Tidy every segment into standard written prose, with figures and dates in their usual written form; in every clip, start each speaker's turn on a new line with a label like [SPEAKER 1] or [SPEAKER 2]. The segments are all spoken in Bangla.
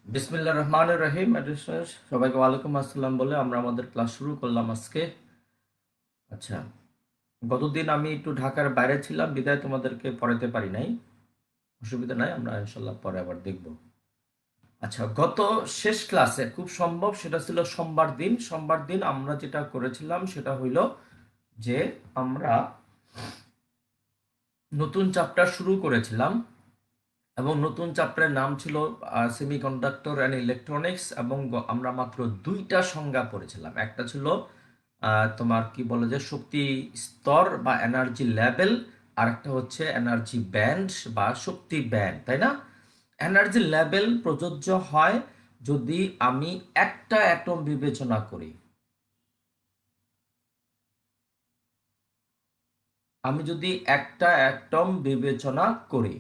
[SPEAKER 1] বিসমিল্লাহির রহমানির রহিম। সবাইকে ওয়ালাইকুম আসসালাম বলে আমরা আমাদের ক্লাস শুরু করলাম আজকে। আচ্ছা, গতদিন আমি একটু ঢাকার বাইরে ছিলাম, বিদায় তোমাদেরকে পড়াতে পারি নাই। অসুবিধা নাই, আমরা ইনশাল্লাহ পরে আবার দেখব। আচ্ছা, গত শেষ ক্লাসে খুব সম্ভব সেটা ছিল সোমবার দিন আমরা যেটা করেছিলাম সেটা হইল যে আমরা নতুন চ্যাপ্টার শুরু করেছিলাম এবং নতুন চ্যাপ্টারের নাম ছিল সেমিকন্ডাক্টর অ্যান্ড ইলেকট্রনিক্স, এবং আমরা মাত্র দুইটা সংজ্ঞা পড়েছিলাম। একটা ছিল তোমার কি বলে যে শক্তি স্তর বা এনার্জি লেভেল, আর একটা হচ্ছে এনার্জি ব্যান্ড বা শক্তি ব্যান্ড, তাই না? এনার্জি লেভেল প্রযোজ্য হয় যদি আমি একটা অ্যাটম বিবেচনা করি। আমি যদি একটা অ্যাটম বিবেচনা করি,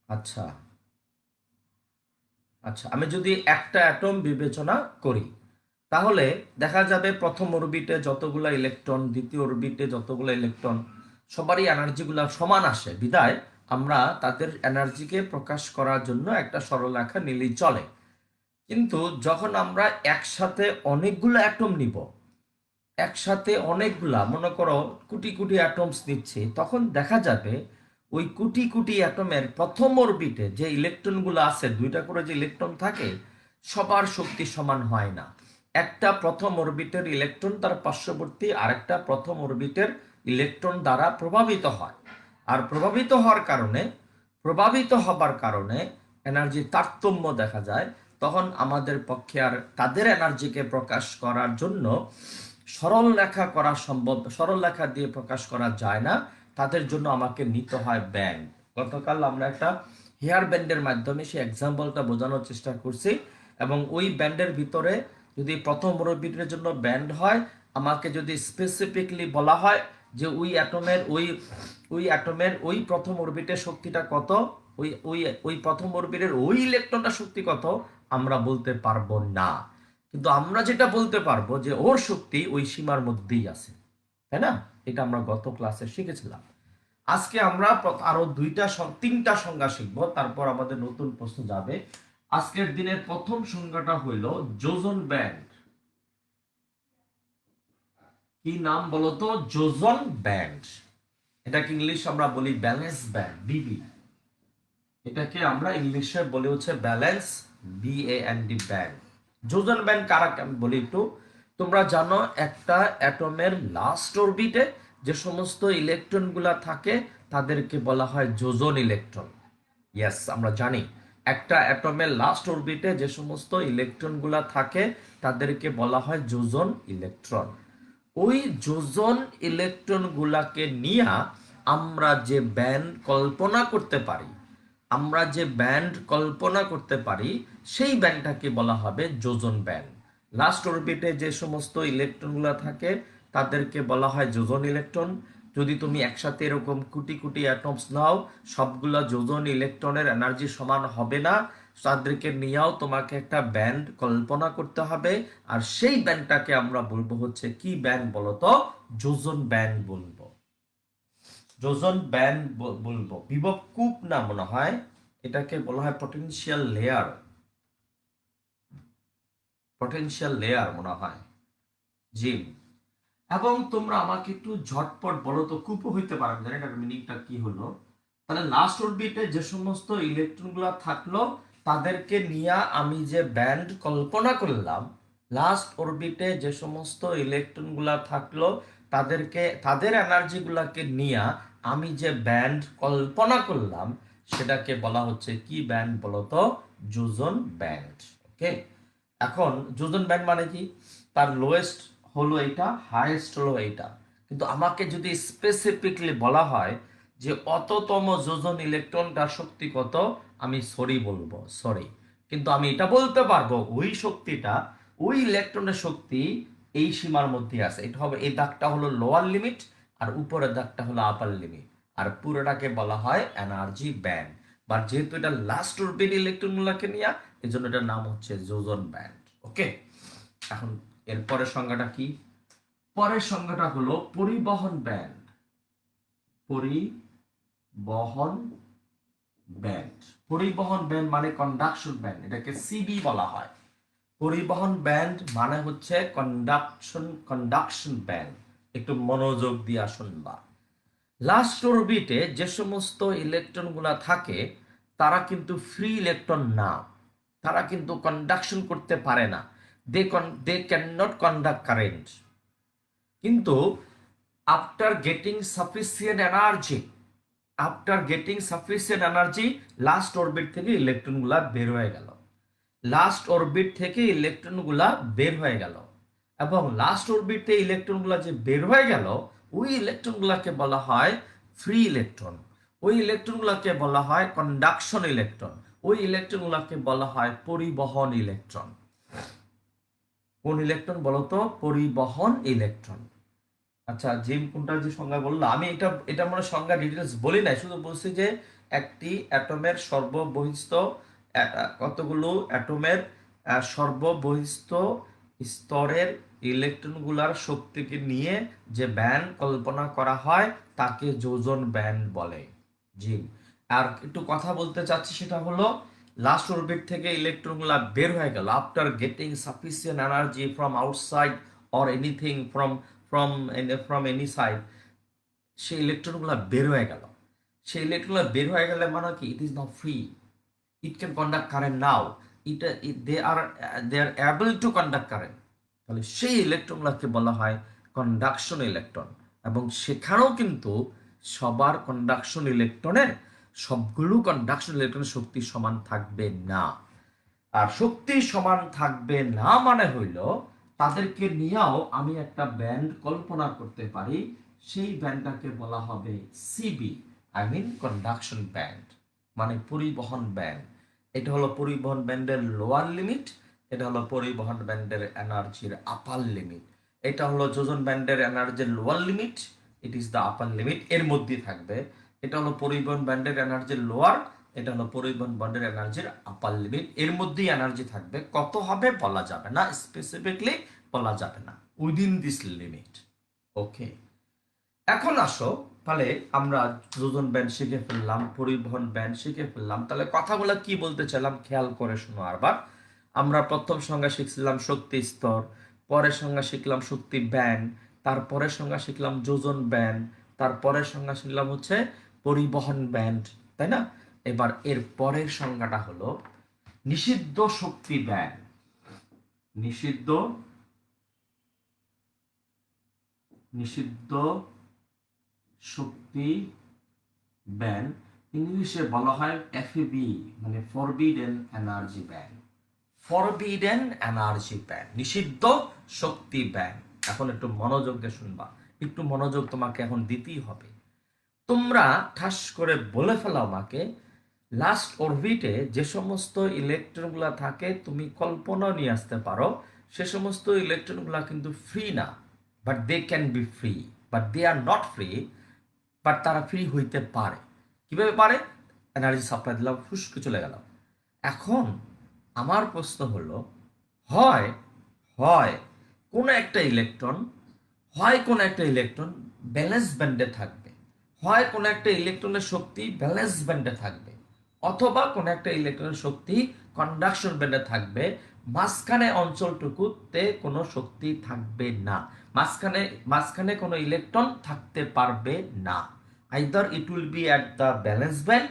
[SPEAKER 1] আচ্ছা আচ্ছা, আমি যদি একটা অ্যাটম বিবেচনা করি, তাহলে দেখা যাবে প্রথম অরবিটে যতগুলো ইলেকট্রন, দ্বিতীয় অরবিটে যতগুলো ইলেকট্রন, সবারই এনার্জিগুলো সমান আসে। বিদায় আমরা তাদের এনার্জিকে প্রকাশ করার জন্য একটা সরলরেখা নিলেই চলে। কিন্তু যখন আমরা একসাথে অনেকগুলো অ্যাটম নিব, একসাথে অনেকগুলা, মনে করো কোটি কোটি অ্যাটমস নিচ্ছি, তখন দেখা যাবে ওই কোটি কোটি অ্যাটমের প্রথম অরবিটে যে ইলেকট্রনগুলো আছে, দুইটা করে যে ইলেকট্রন থাকে, সবার শক্তি সমান হয় না। একটা প্রথম অরবিটের ইলেকট্রন তার পার্শ্ববর্তী আরেকটা প্রথম অরবিটের ইলেকট্রন দ্বারা প্রভাবিত হয়। আর প্রভাবিত হবার কারণে এনার্জি তারতম্য দেখা যায়। তখন আমাদের পক্ষে আর তাদের এনার্জিকে প্রকাশ করার জন্য সরল রেখা করা সম্ভব, সরল রেখা দিয়ে প্রকাশ করা যায় না। তাদের জন্য আমাকে নিতে হয় ব্যান্ড। গতকাল আমরা একটা হেয়ার ব্যান্ডের মাধ্যমে সেই এক্সাম্পলটা বোঝানোর চেষ্টা করছি, এবং ওই ব্যান্ডের ভিতরে যদি প্রথম অরবিটের জন্য ব্যান্ড হয়, আমাকে যদি স্পেসিফিকলি বলা হয় যে ওই প্রথম অরবিটের শক্তিটা কত, ওই ওই ওই প্রথম অরবিটের ওই ইলেকট্রনটা শক্তি কত, আমরা বলতে পারবো না। কিন্তু আমরা যেটা বলতে পারবো যে ওর শক্তি ওই সীমার মধ্যেই আছে, তাই না? এটা আমরা গত ক্লাসে শিখেছিলাম। আজকে আমরা আরো তিনটা সংজ্ঞা শিখবো, তারপর আমাদের নতুন প্রশ্ন যাবে। আজকের দিনের প্রথম সংজ্ঞাটা হইল জোজন ব্যান্ড। কি নাম বলতো? জোজন ব্যান্ড। এটাকে ইংলিশ আমরা বলি ব্যালেন্স ব্যান্ড, বিবি। এটাকে আমরা ইংলিশে বলি হচ্ছে ব্যালেন্স, BAND ব্যান্ড। জোজন ব্যান্ড কারা আমি বলি একটু। তোমরা জানো একটা অ্যাটমের লাস্ট অরবিটে যে সমস্ত ইলেকট্রন গুলা থাকে তাদেরকে বলা হয় জোজন ইলেকট্রন। ইয়েস, আমরা জানি একটা অ্যাটমের লাস্ট অরবিটে যে সমস্ত ইলেকট্রন গুলা থাকে তাদেরকে বলা হয় জোজন ইলেকট্রন। ওই জোজন ইলেকট্রন গুলাকে নিয়ে আমরা যে ব্যান্ড কল্পনা করতে পারি, সেই ব্যান্ডটাকে বলা হবে জোজন ব্যান্ড। লাস্ট অরবিটে যে সমস্ত ইলেকট্রনগুলো থাকে তাদেরকে বলা হয় জোজন ইলেকট্রন। যদি তুমি একসাথে এরকম কোটি কোটি অ্যাটমস নাও, সবগুলা জোজন ইলেকট্রনের এনার্জি সমান হবে না। তাদেরকে নিয়েও তোমাকে একটা ব্যান্ড কল্পনা করতে হবে, আর সেই ব্যান্ডটাকে আমরা বলবো হচ্ছে কি ব্যান্ড বলতো? জোজন ব্যান্ড বলবো। জোজন ব্যান্ড বলবো। বিভব কূপ না মনে হয়, এটাকে বলা হয় পটেনশিয়াল লেয়ার মনে হয়। জি। এবং তোমরা আমাকে একটু ঝটপট বলো তো, কূপ হইতে পারে, জানি এটার মিনিংটা কি হলো। তাহলে লাস্ট অরবিটে যে সমস্ত ইলেকট্রন গুলা থাকলো তাদেরকে নিয়ে আমি যে ব্যান্ড কল্পনা করলাম, লাস্ট অরবিটে যে সমস্ত ইলেকট্রন গুলা থাকলো তাদের এনার্জি গুলাকে নিয়ে আমি যে ব্যান্ড কল্পনা করলাম, সেটাকে বলা হচ্ছে কি ব্যান্ড বলতো? জোজন ব্যান্ড। ওকে। এখন জোজন ব্যান্ড মানে কি? তার লোয়েস্ট হলো এইটা, হাইয়েস্ট হলো এইটা। কিন্তু আমাকে যদি স্পেসিফিকলি বলা হয় যে অততম যোজন ইলেকট্রনটার শক্তি কত, আমি সরি বলবো, সরি। কিন্তু আমি এটা বলতে পারবো ওই শক্তিটা, ওই ইলেকট্রনের শক্তি এই সীমার মধ্যে আছে। এটা হবে, এই দাগটা হলো লোয়ার লিমিট, আর উপরের দাগটা হলো আপার লিমিট, আর পুরোটাকে বলা হয় এনার্জি ব্যান্ড। বা যেহেতু এটা লাস্ট অরবিট ইলেকট্রন গুলাকে নিয়ে, এই জন্য এটার নাম হচ্ছে যোজন ব্যান্ড। ওকে। এখন এরপরের সংজ্ঞাটা কি? পরের সংজ্ঞাটা হলো পরিবহন ব্যান্ড। পরিবহন ব্যান্ড, পরিবহন ব্যান্ড মানে কন্ডাকশন ব্যান্ড, এটাকে সিবি বলা হয়। পরিবহন ব্যান্ড মানে হচ্ছে কন্ডাকশন ব্যান্ড। একটু মনোযোগ দিয়ে শুনবা। লাস্ট অরবিটে যে সমস্ত ইলেকট্রনগুলা থাকে তারা কিন্তু ফ্রি ইলেকট্রন না, তারা কিন্তু কন্ডাকশন করতে পারে না, they can not conduct current. কিন্তু after getting sufficient energy, last orbit থেকে ইলেকট্রনগুলা বের হয়ে গেল, এবং লাস্ট অরবিটে ইলেকট্রনগুলা যে বের হয়ে গেল, ওই ইলেকট্রনগুলাকে বলা হয় ফ্রি ইলেকট্রন, ওই ইলেকট্রনগুলাকে বলা হয় কন্ডাকশন ইলেকট্রন, ওই ইলেকট্রনগুলাকে বলা হয় পরিবহন ইলেকট্রন। কোন ইলেকট্রন বলতো? পরিবহন ইলেকট্রন। আচ্ছা, জিম কোনটা যে সংজ্ঞা বললো, আমি এটা মনে সংজ্ঞা ডিটেলস বলি নাই, শুধু বলছি যে একটি অ্যাটমের সর্ববহিস্থ কতগুলো অ্যাটমের সর্ববহিস্থ স্তরের ইলেকট্রনগুলার শক্তিকে নিয়ে যে ব্যান্ড কল্পনা করা হয় তাকে যোজন ব্যান্ড বলে। জিম আর একটু কথা বলতে চাচ্ছি, সেটা হলো লাস্ট অরবিট থেকে ইলেকট্রনগুলা বের হয়ে গেল after getting sufficient energy from outside or anything from any side. সেই ইলেকট্রনগুলো বের হয়ে গেল, সেই ইলেকট্রনগুলো বের হয়ে গেলে মানে কি, it is now free, it can conduct current now, they are able to conduct current. তাহলে সেই ইলেকট্রনগুলোকে বলা হয় কন্ডাকশন ইলেকট্রন। এবং সেখানেও কিন্তু সবগুলো কন্ডাকশন ইলেকট্রনের শক্তি সমান থাকবে না। আর শক্তি সমান থাকবে না মানে হইল তাদেরকে নিয়েও আমি একটা ব্যান্ড কল্পনা করতে পারি, সেই ব্যান্ডটাকে বলা হবে CB, I mean conduction band, মানে পরিবহন ব্যান্ড। এটা হলো পরিবহন ব্যান্ডের লোয়ার লিমিট, এটা হলো পরিবহন ব্যান্ডের এনার্জির আপার লিমিট। এটা হলো যোজন ব্যান্ডের এনার্জির lower limit, it is the upper limit, এর মধ্যে থাকবে। এটা হলো পরিবহন ব্যান্ডের এনার্জির লোয়ার, এটা হলো পরিবহন ব্যান্ডের এনার্জির আপার লিমিট, এর মধ্যেই এনার্জি থাকবে। কত হবে বলা যাবে না, স্পেসিফিকলি বলা যাবে না, উইদিন দিস লিমিট। ওকে, এখন আসো, তাহলে আমরা যোজন ব্যান্ড শিখে ফেললাম, পরিবহন ব্যান্ড শিখে ফেললাম, তাহলে কথাগুলো কি বলতে চাইলাম খেয়াল করে শোনো আবার। আমরা প্রথম সংজ্ঞা শিখছিলাম শক্তি স্তর, পরের সংজ্ঞা শিখলাম শক্তি ব্যান্ড, তারপরের সংজ্ঞা শিখলাম যোজন ব্যান্ড, তারপরের সংজ্ঞা শিখলাম হচ্ছে পরিবহন ব্যান্ড, তাই না? এবার এর পরের সংজ্ঞাটা হলো নিষিদ্ধ শক্তি ব্যান্ড। নিষিদ্ধ শক্তি ব্যান্ড, ইংলিশে বলা হয় এফইবি, মানে forbidden energy band. Forbidden energy band, নিষিদ্ধ শক্তি ব্যান্ড। এখন একটু মনোযোগ দিয়ে শুনবা, একটু মনোযোগ তোমাকে এখন দিতেই হবে। তোমরা ঠাস করে বলে ফেলাও আমাকে, লাস্ট অরবিটে যে সমস্ত ইলেকট্রনগুলো থাকে তুমি কল্পনা নিয়ে আসতে পারো, সে সমস্ত ইলেকট্রনগুলো কিন্তু ফ্রি না, but they can be free, but they are not free, but তারা ফ্রি হইতে পারে। কিভাবে পারে? এনার্জি সাপ্লাই দিলাম, ফুসকে চলে গেল। এখন আমার প্রশ্ন হলো, হয় হয় কোনো একটা ইলেকট্রন, ব্যালেন্স ব্যান্ডে থাকবে, হয় কোনো একটা ইলেকট্রনের শক্তি ব্যালেন্স ব্যান্ডে থাকবে, অথবা কোনো একটা ইলেকট্রনের শক্তি কন্ডাকশন ব্যান্ডে থাকবে, মাঝখানে অঞ্চলটুকুতে কোনো শক্তি থাকবে না, মাঝখানে কোনো ইলেকট্রন থাকতে পারবে না। Either it will be at the valence band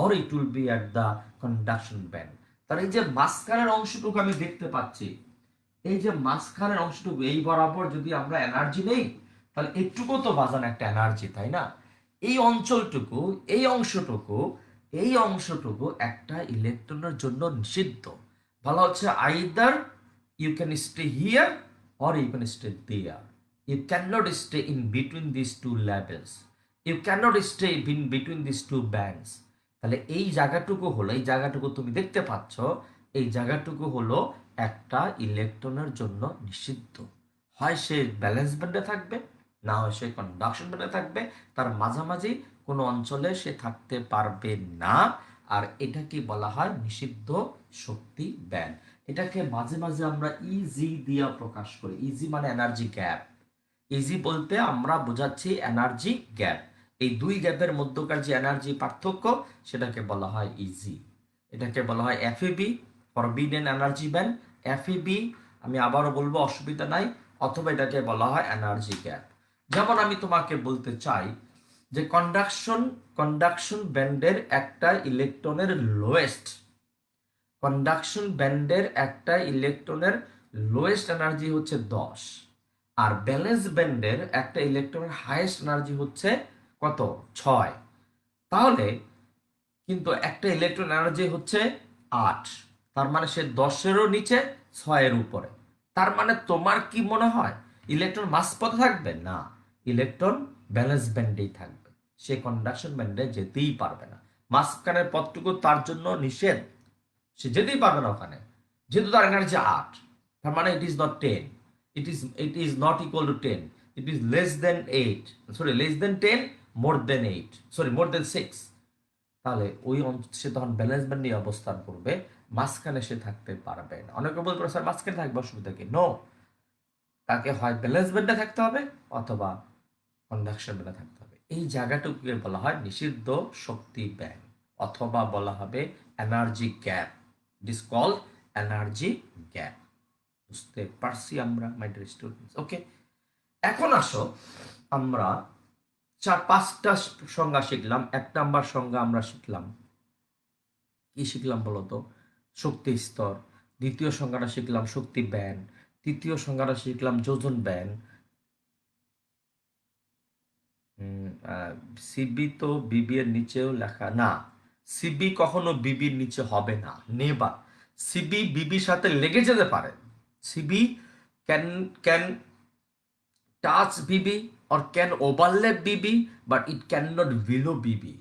[SPEAKER 1] or it will be at the conduction band. তার এই যে মাঝখানের অংশটুকু আমি দেখতে পাচ্ছি, এই যে মাঝখানের অংশটুকু, এই বরাবর যদি আমরা এনার্জি নেই, তাহলে একটুকু তো বাজান একটা এনার্জি, তাই না? এই অঞ্চলটুকু, এই অংশটুকু একটা ইলেকট্রনের জন্য নিষিদ্ধ। বলা হচ্ছে either you can stay here or you can stay there, you can not stay in between this two levels, you can not stay in between this two bands. তাহলে এই জায়গাটুকু তুমি দেখতে পাচ্ছ, এই জায়গাটুকু হলো একটা ইলেকট্রনের জন্য নিষিদ্ধ। হয় সে ব্যালেন্স ব্যান্ডে থাকবে, না হয় সে কন্ডাকশন ব্যান্ডে থাকবে, তার মাঝামাঝি কোনো অঞ্চলে সে থাকতে পারবে না। আর এটাকে বলা হয় নিষিদ্ধ শক্তি ব্যান্ড। এটাকে মাঝে মাঝে আমরা ইজি দিয়ে প্রকাশ করি, ইজি মানে এনার্জি গ্যাপ, ইজি বলতে আমরা বোঝাচ্ছি এনার্জি গ্যাপ। এই দুই গ্যাপের মধ্যকার যে এনার্জি পার্থক্য সেটাকে বলা হয় ইজি। এটাকে বলা হয় এফইবি, ফরবিডেন এনার্জি ব্যান্ড। এফইবি আমি আবারও বলবো, অসুবিধা নাই, অথবা এটাকে বলা হয় এনার্জি গ্যাপ। যেমন আমি তোমাকে বলতে চাই যে কন্ডাকশন ব্যান্ডের একটা ইলেকট্রনের লোয়েস্ট এনার্জি হচ্ছে 10, আর ব্যালেন্স ব্যান্ডের একটা ইলেকট্রনের হাইয়েস্ট এনার্জি হচ্ছে কত? 6। তাহলে কিন্তু একটা ইলেকট্রন এনার্জি হচ্ছে 8, তার মানে সে 10-এরও নিচে, 6-এর উপরে। তার মানে তোমার কি মনে হয় ইলেকট্রন মাঝপথে থাকবে? না, ইলেকট্রন ব্যালেন্স ব্যান্ডেই থাকবে, সে কন্ডাকশন ব্যান্ডে যেতেই পারবে না। মাঝখানের পথটুকু তার জন্য নিষেধ, সে যেতেই পারবে না ওখানে, যেহেতু তার এনার্জি 8। তার মানে it is not 10, it is not equal to 10, it is less than 8, sorry less than 10, more than 8, sorry more than 6। তাহলে সে তখন ব্যালেন্স ব্যান্ড নিয়ে অবস্থান করবে, মাঝখানে সে থাকতে পারবে না। অনেকে বলবে স্যার মাঝখানে থাকবে, অসুবিধা কি? নো, তাকে হয় ব্যালেন্স ব্যান্ডে থাকতে হবে অথবা কন্ডাকশন ব্যান্ডে থাকতে হবে। এই জায়গাটুকুকে বলা হয় নিষিদ্ধ শক্তি ব্যান্ড, অথবা বলা হবে energy gap. It is called energy gap. বুঝতে পারছি আমরা, মাই ডিয়ার স্টুডেন্টস? ওকে, এখন আসো আমরা 4-5টা সংজ্ঞা শিখলাম। 1 নাম্বার সংজ্ঞা আমরা শিখলাম, কি শিখলাম বলতো? শক্তি স্তর। দ্বিতীয় সংজ্ঞাটা শিখলাম শক্তি ব্যান্ড। তৃতীয় সংজ্ঞাটা শিখলাম যোজন ব্যান্ড। সিবি তো বিবি এর নিচেও লেখা না, সিবি কখনো বিবির নিচে হবে না, নেবা। সিবি বিবির সাথে লেগে যেতে পারে, CB can can touch Bibi or can overlap Bibi, but it cannot below বিবি।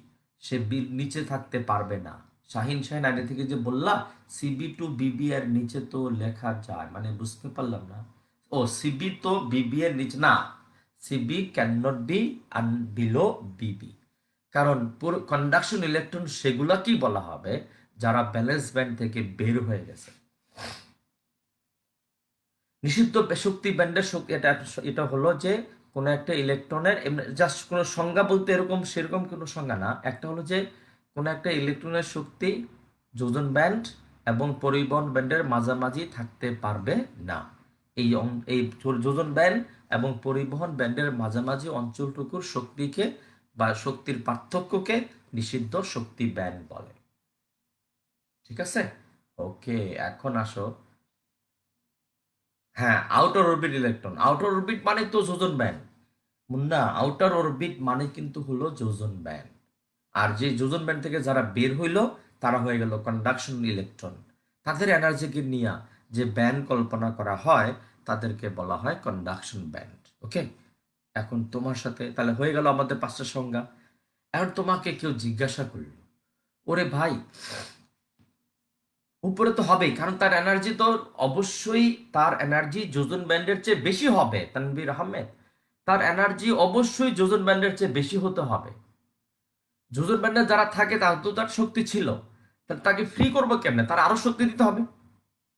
[SPEAKER 1] সে নিচে থাকতে পারবে না। শাহিন আগে থেকে যে বললাম সিবি টু বিবি এর নিচে তো লেখা যায়, মানে বুঝতে পারলাম না। ও, সিবি তো বিবি এর নিচে না, CB can not be below BB, কারণ কন্ডাকশন ইলেকট্রন সেগুলাকেই বলা হবে যারা ব্যালেন্স ব্যান্ড থেকে বের হয়ে গেছে। নিষিদ্ধ শক্তি ব্যান্ডের শক্তি এটা হলো যে কোনো একটা ইলেকট্রনের জাস্ট কোনো সংজ্ঞা বলতে এরকম সেরকম কোনো সংজ্ঞা না। একটা হলো যে কোনো একটা ইলেকট্রনের শক্তি যোজন ব্যান্ড এবং পরিবহন ব্যান্ডের মাঝামাঝি থাকতে পারবে না। এই যোজন ব্যান্ড এবং পরিবহন ব্যান্ডের মাঝামাঝি অঞ্চলটুকুর শক্তিকে বা শক্তির পার্থক্যকে নিষিদ্ধ শক্তি ব্যান্ড বলে। ঠিক আছে? ওকে, এখন আসো। হ্যাঁ, outer orbit electron. Outer orbit মানে তো যোজন ব্যান্ড মুন্না, আউটার অরবিট মানে কিন্তু হলো যোজন ব্যান্ড। আর যে যোজন ব্যান্ড থেকে যারা বের হইলো তারা হয়ে গেল কন্ডাকশন ইলেকট্রন। তাদের এনার্জিকে নিয়ে যে ব্যান্ড কল্পনা করা হয় তাদেরকে বলা হয় কন্ডাকশন ব্যান্ড। ওকে, এখন তোমার সাথে তাহলে হয়ে গেল আমাদের 5টা সংজ্ঞা। এখন তোমাকে কেউ জিজ্ঞাসা করলো, ওরে ভাই উপরে তো হবেই, কারণ তার এনার্জি তো অবশ্যই, তার এনার্জি যোজন ব্যান্ডের চেয়ে বেশি হবে। তানভীর আহমেদ, তার এনার্জি অবশ্যই যোজন ব্যান্ডের চেয়ে বেশি হতে হবে। যোজন ব্যান্ডে যারা থাকে তার তো তার শক্তি ছিল, তাকে ফ্রি করবো কেমনে? তার আরো শক্তি দিতে হবে।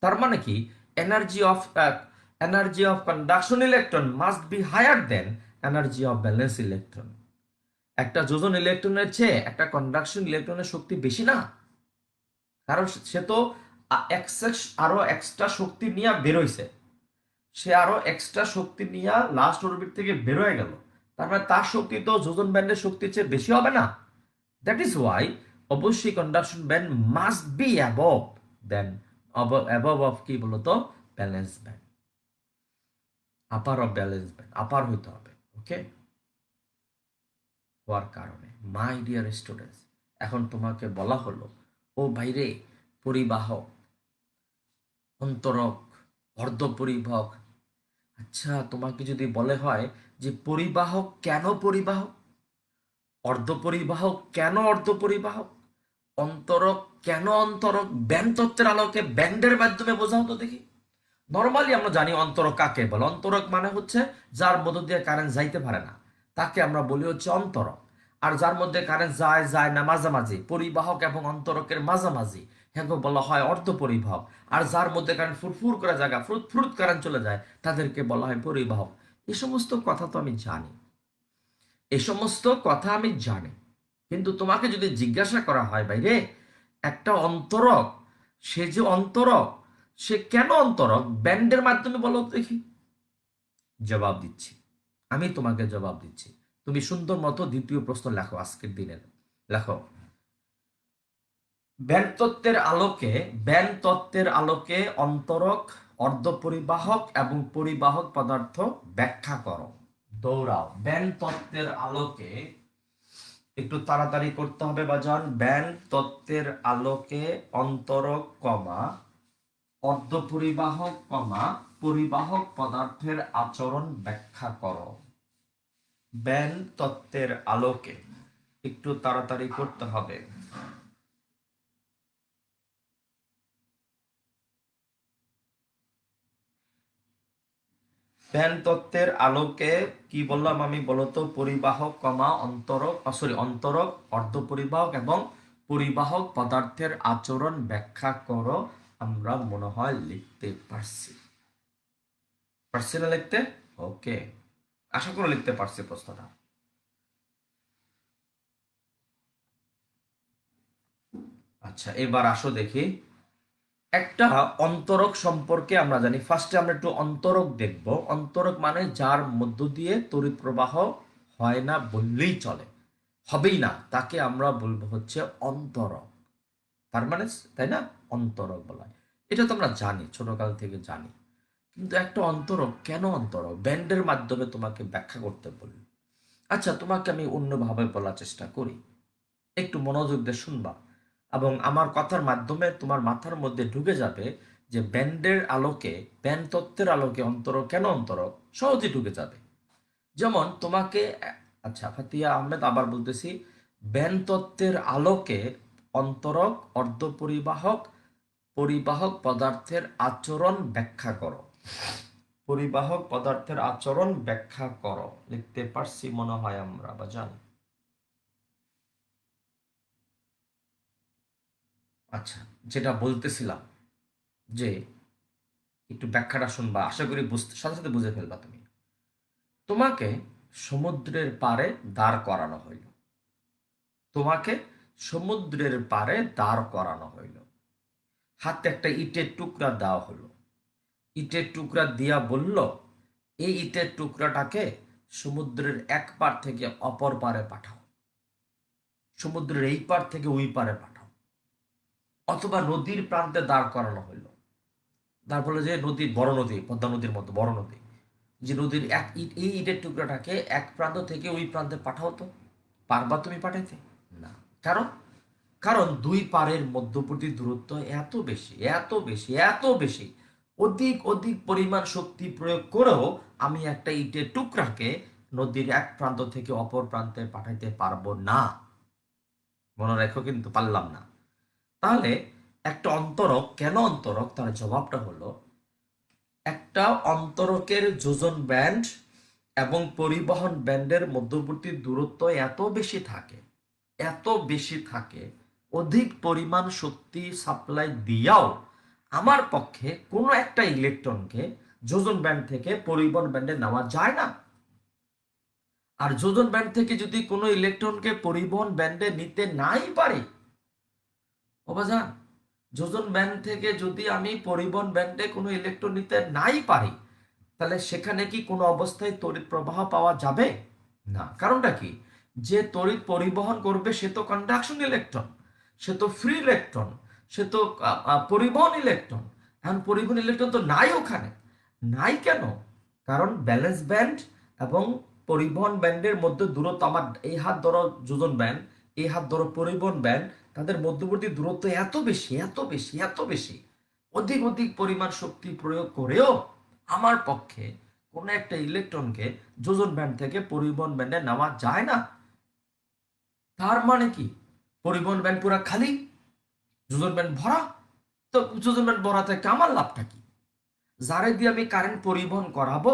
[SPEAKER 1] তার মানে কি, energy of conduction electron must be higher than energy of valence electron. একটা যোজন ইলেকট্রনের চেয়ে একটা কন্ডাকশন ইলেকট্রনের শক্তি বেশি না, কারণ সে তো আরো এক্সট্রা শক্তি নিয়ে বেরোইছে, সে আরো এক্সট্রা শক্তি নিয়ে লাস্ট অরবিট থেকে বেরোয় গেল। তার মানে তার শক্তি তো যোজন ব্যান্ডের শক্তির চেয়ে বেশি হবে না। দ্যাট ইজ ওয়াই অবশ্যই conduction band must be above then, above of কি বলতো, valence band, upper of valence band, upper হইতে হবে। ওকে, হওয়ার কারণে মাই ডিয়ার স্টুডেন্টস, এখন তোমাকে বলা হলো ও বাইরে পরিবাহক, অন্তরক, অর্ধপরিবাহক। আচ্ছা, তোমাকে যদি বলে হয় যে পরিবাহক কেন পরিবাহক, অর্ধপরিবাহক কেন অর্ধপরিবাহক, অন্তরক কেন অন্তরক, ব্যান্ড তত্ত্বের আলোকে ব্যান্ডের মাধ্যমে বোঝাও তো দেখি। নর্মালি আমরা জানি অন্তরক কাকে বলে। অন্তরক মানে হচ্ছে যার মধ্য দিয়ে কারেন্ট যাইতে পারে না, তাকে আমরা বলি হচ্ছে অন্তরক। আর যার মধ্যে কারেন্ট যায় যায় না মাঝামাঝি, পরিবাহক এবং অন্তরকের মাঝামাঝি, হ্যাঁ বলা হয় অর্ধপরিবাহক। আর যার মধ্যে কারেন্ট ফুরফুর করে জায়গা ফ্রুত ফ্রুত কারেন্ট চলে যায় তাদেরকে বলা হয় পরিবাহক। এই সমস্ত কথা তো আমি জানি, এই সমস্ত কথা আমি জানি, কিন্তু তোমাকে যদি জিজ্ঞাসা করা হয় বাইরে একটা অন্তরক, সে যে অন্তরক, সে কেন অন্তরক ব্যান্ডের মাধ্যমে বলো তো দেখি। জবাব দিচ্ছি, আমি তোমাকে জবাব দিচ্ছি। তুমি সুন্দর মতো দ্বিতীয় প্রশ্ন লেখো, আজকের দিনের লেখো। ব্যান্ড তত্ত্বের আলোকে অন্তরক, অর্ধপরিবাহক এবং পরিবাহক পদার্থ ব্যাখ্যা করো। দৌড়াও। ব্যান্ড তত্ত্বের আলোকে, একটু তাড়াতাড়ি করতে হবে বাজান। ব্যান্ড তত্ত্বের আলোকে অন্তরক কমা অর্ধপরিবাহক কমা পরিবাহক পদার্থের আচরণ ব্যাখ্যা করো। ব্যান্ড তত্ত্বের আলোকে, একটু তাড়াতাড়ি করতে হবে। ব্যান্ড তত্ত্বের আলোকে কি বললাম আমি বলতো? পরিবাহক কমা অন্তরক, অন্তরক, অর্ধপরিবাহক এবং পরিবাহক পদার্থের আচরণ ব্যাখ্যা করো। আমরা মনে হয় লিখতে পারছি, পারছি না লিখতে? ওকে, আশা করে লিখতে পারছি প্রশ্নটা। আচ্ছা, এবার আসো দেখি একটা অন্তরক সম্পর্কে আমরা জানি। ফার্স্টে আমরা একটু অন্তরক দেখব। অন্তরক মানে যার মধ্য দিয়ে তড়িৎ প্রবাহ হয় না বললেই চলে, হবেই না, তাকে আমরা বলবো হচ্ছে অন্তরক। তার মানে, তাই না, অন্তরক বলা হয়। এটা তো আমরা জানি, ছোটকাল থেকে জানি। কিন্তু একটা অন্তরক কেন অন্তরক ব্যান্ডের মাধ্যমে তোমাকে ব্যাখ্যা করতে বলি। আচ্ছা, তোমাকে আমি অন্যভাবে বলার চেষ্টা করি, একটু মনোযোগ দিয়ে শুনবা এবং আমার কথার মাধ্যমে তোমার মাথার মধ্যে ঢুকে যাবে যে ব্যান্ডের আলোকে, ব্যান্ড তত্ত্বের আলোকে অন্তরক কেন অন্তরক, সহজে ঢুকে যাবে। যেমন তোমাকে, আচ্ছা ফাতিয়া আহমেদ আবার বলতেছি, ব্যান্ড তত্ত্বের আলোকে অন্তরক, অর্ধপরিবাহক, পরিবাহক পদার্থের আচরণ ব্যাখ্যা করো। পরিবাহক পদার্থের আচরণ ব্যাখ্যা করো, লিখতে পারছি মনে হয় আমরা, বা জানি। আচ্ছা, যেটা বলতেছিলাম যে একটু ব্যাখ্যাটা শুনবা, আশা করি বুঝতে সাথে সাথে বুঝে ফেলবা তুমি। তোমাকে সমুদ্রের পাড়ে দাঁড় করানো হইল, তোমাকে সমুদ্রের পাড়ে দাঁড় করানো হইল, হাতে একটা ইটের টুকরা দেওয়া হলো, ইটের টুকরা দিয়া বলল এই ইটের টুকরাটাকে সমুদ্রের এক পার থেকে অপর পারে পাঠাও, সমুদ্রের এই পার থেকে ওই পারে পাঠাও। অথবা নদীর প্রান্তে দাঁড় করানো হইল, তারপরে যে নদী, বড় নদী, পদ্মা নদীর মতো বড় নদী, যে নদীর এই ইটের টুকরাটাকে এক প্রান্ত থেকে ওই প্রান্তে পাঠাও তো, পারবা তুমি পাঠাইতে? না। কারণ, কারণ দুই পারের মধ্যবর্তী দূরত্ব এত বেশি, এত বেশি, এত বেশি, অধিক অধিক পরিমাণ শক্তি প্রয়োগ করেও আমি একটা ইটের টুকরাকে নদীর এক প্রান্ত থেকে অপর প্রান্তে পাঠাইতে পারবো না। মনে রেখো, কিন্তু পারলাম না। তাহলে একটা অন্তরক কেন অন্তরক, তার জবাবটা হলো, একটা অন্তরকের যোজন ব্যান্ড এবং পরিবহন ব্যান্ডের মধ্যবর্তী দূরত্ব এত বেশি থাকে, এত বেশি থাকে, অধিক পরিমাণ শক্তি সাপ্লাই দিয়াও আমার পক্ষে কোনো একটা ইলেকট্রনকে যোজন ব্যান্ড থেকে পরিবহন ব্যান্ডে নেওয়া যায় না। আর যোজন ব্যান্ড থেকে যদি কোনো ইলেকট্রনকে পরিবহন ব্যান্ডে নিতে নাই পারি, ও বাজান, যোজন ব্যান্ড থেকে যদি আমি পরিবহন ব্যান্ডে কোনো ইলেকট্রন নিতে নাই পারি, তাহলে সেখানে কি কোনো অবস্থায় তড়িৎ প্রবাহ পাওয়া যাবে না? কারণটা কি? যে তড়িৎ পরিবহন করবে সে তো কন্ডাকশন ইলেকট্রন, সে তো ফ্রি ইলেকট্রন, সে তো পরিবহন ইলেকট্রন। এখন পরিবহন ইলেকট্রন তো নাই ওখানে। নাই কেন? কারণ ব্যালেন্স ব্যান্ড এবং পরিবহন ব্যান্ডের মধ্যে দূরত্ব, আমার এই হাত ধরো যোজন ব্যান্ড, এই হাত ধরো পরিবহন ব্যান্ড, তাদের মধ্যবর্তী দূরত্ব এত বেশি, এত বেশি, এত বেশি, অধিক অধিক পরিমাণ শক্তি প্রয়োগ করেও আমার পক্ষে কোনো একটা ইলেকট্রনকে যোজন ব্যান্ড থেকে পরিবহন ব্যান্ডে নেওয়া যায় না। তার মানে কি? পরিবহন ব্যান্ড পুরা খালি, যোজন ব্যান্ড ভরা। তো যোজন ব্যান্ড ভরা থেকে আমার লাভটা কি? যারে দিয়ে আমি কারেন্ট পরিবহন করাবো,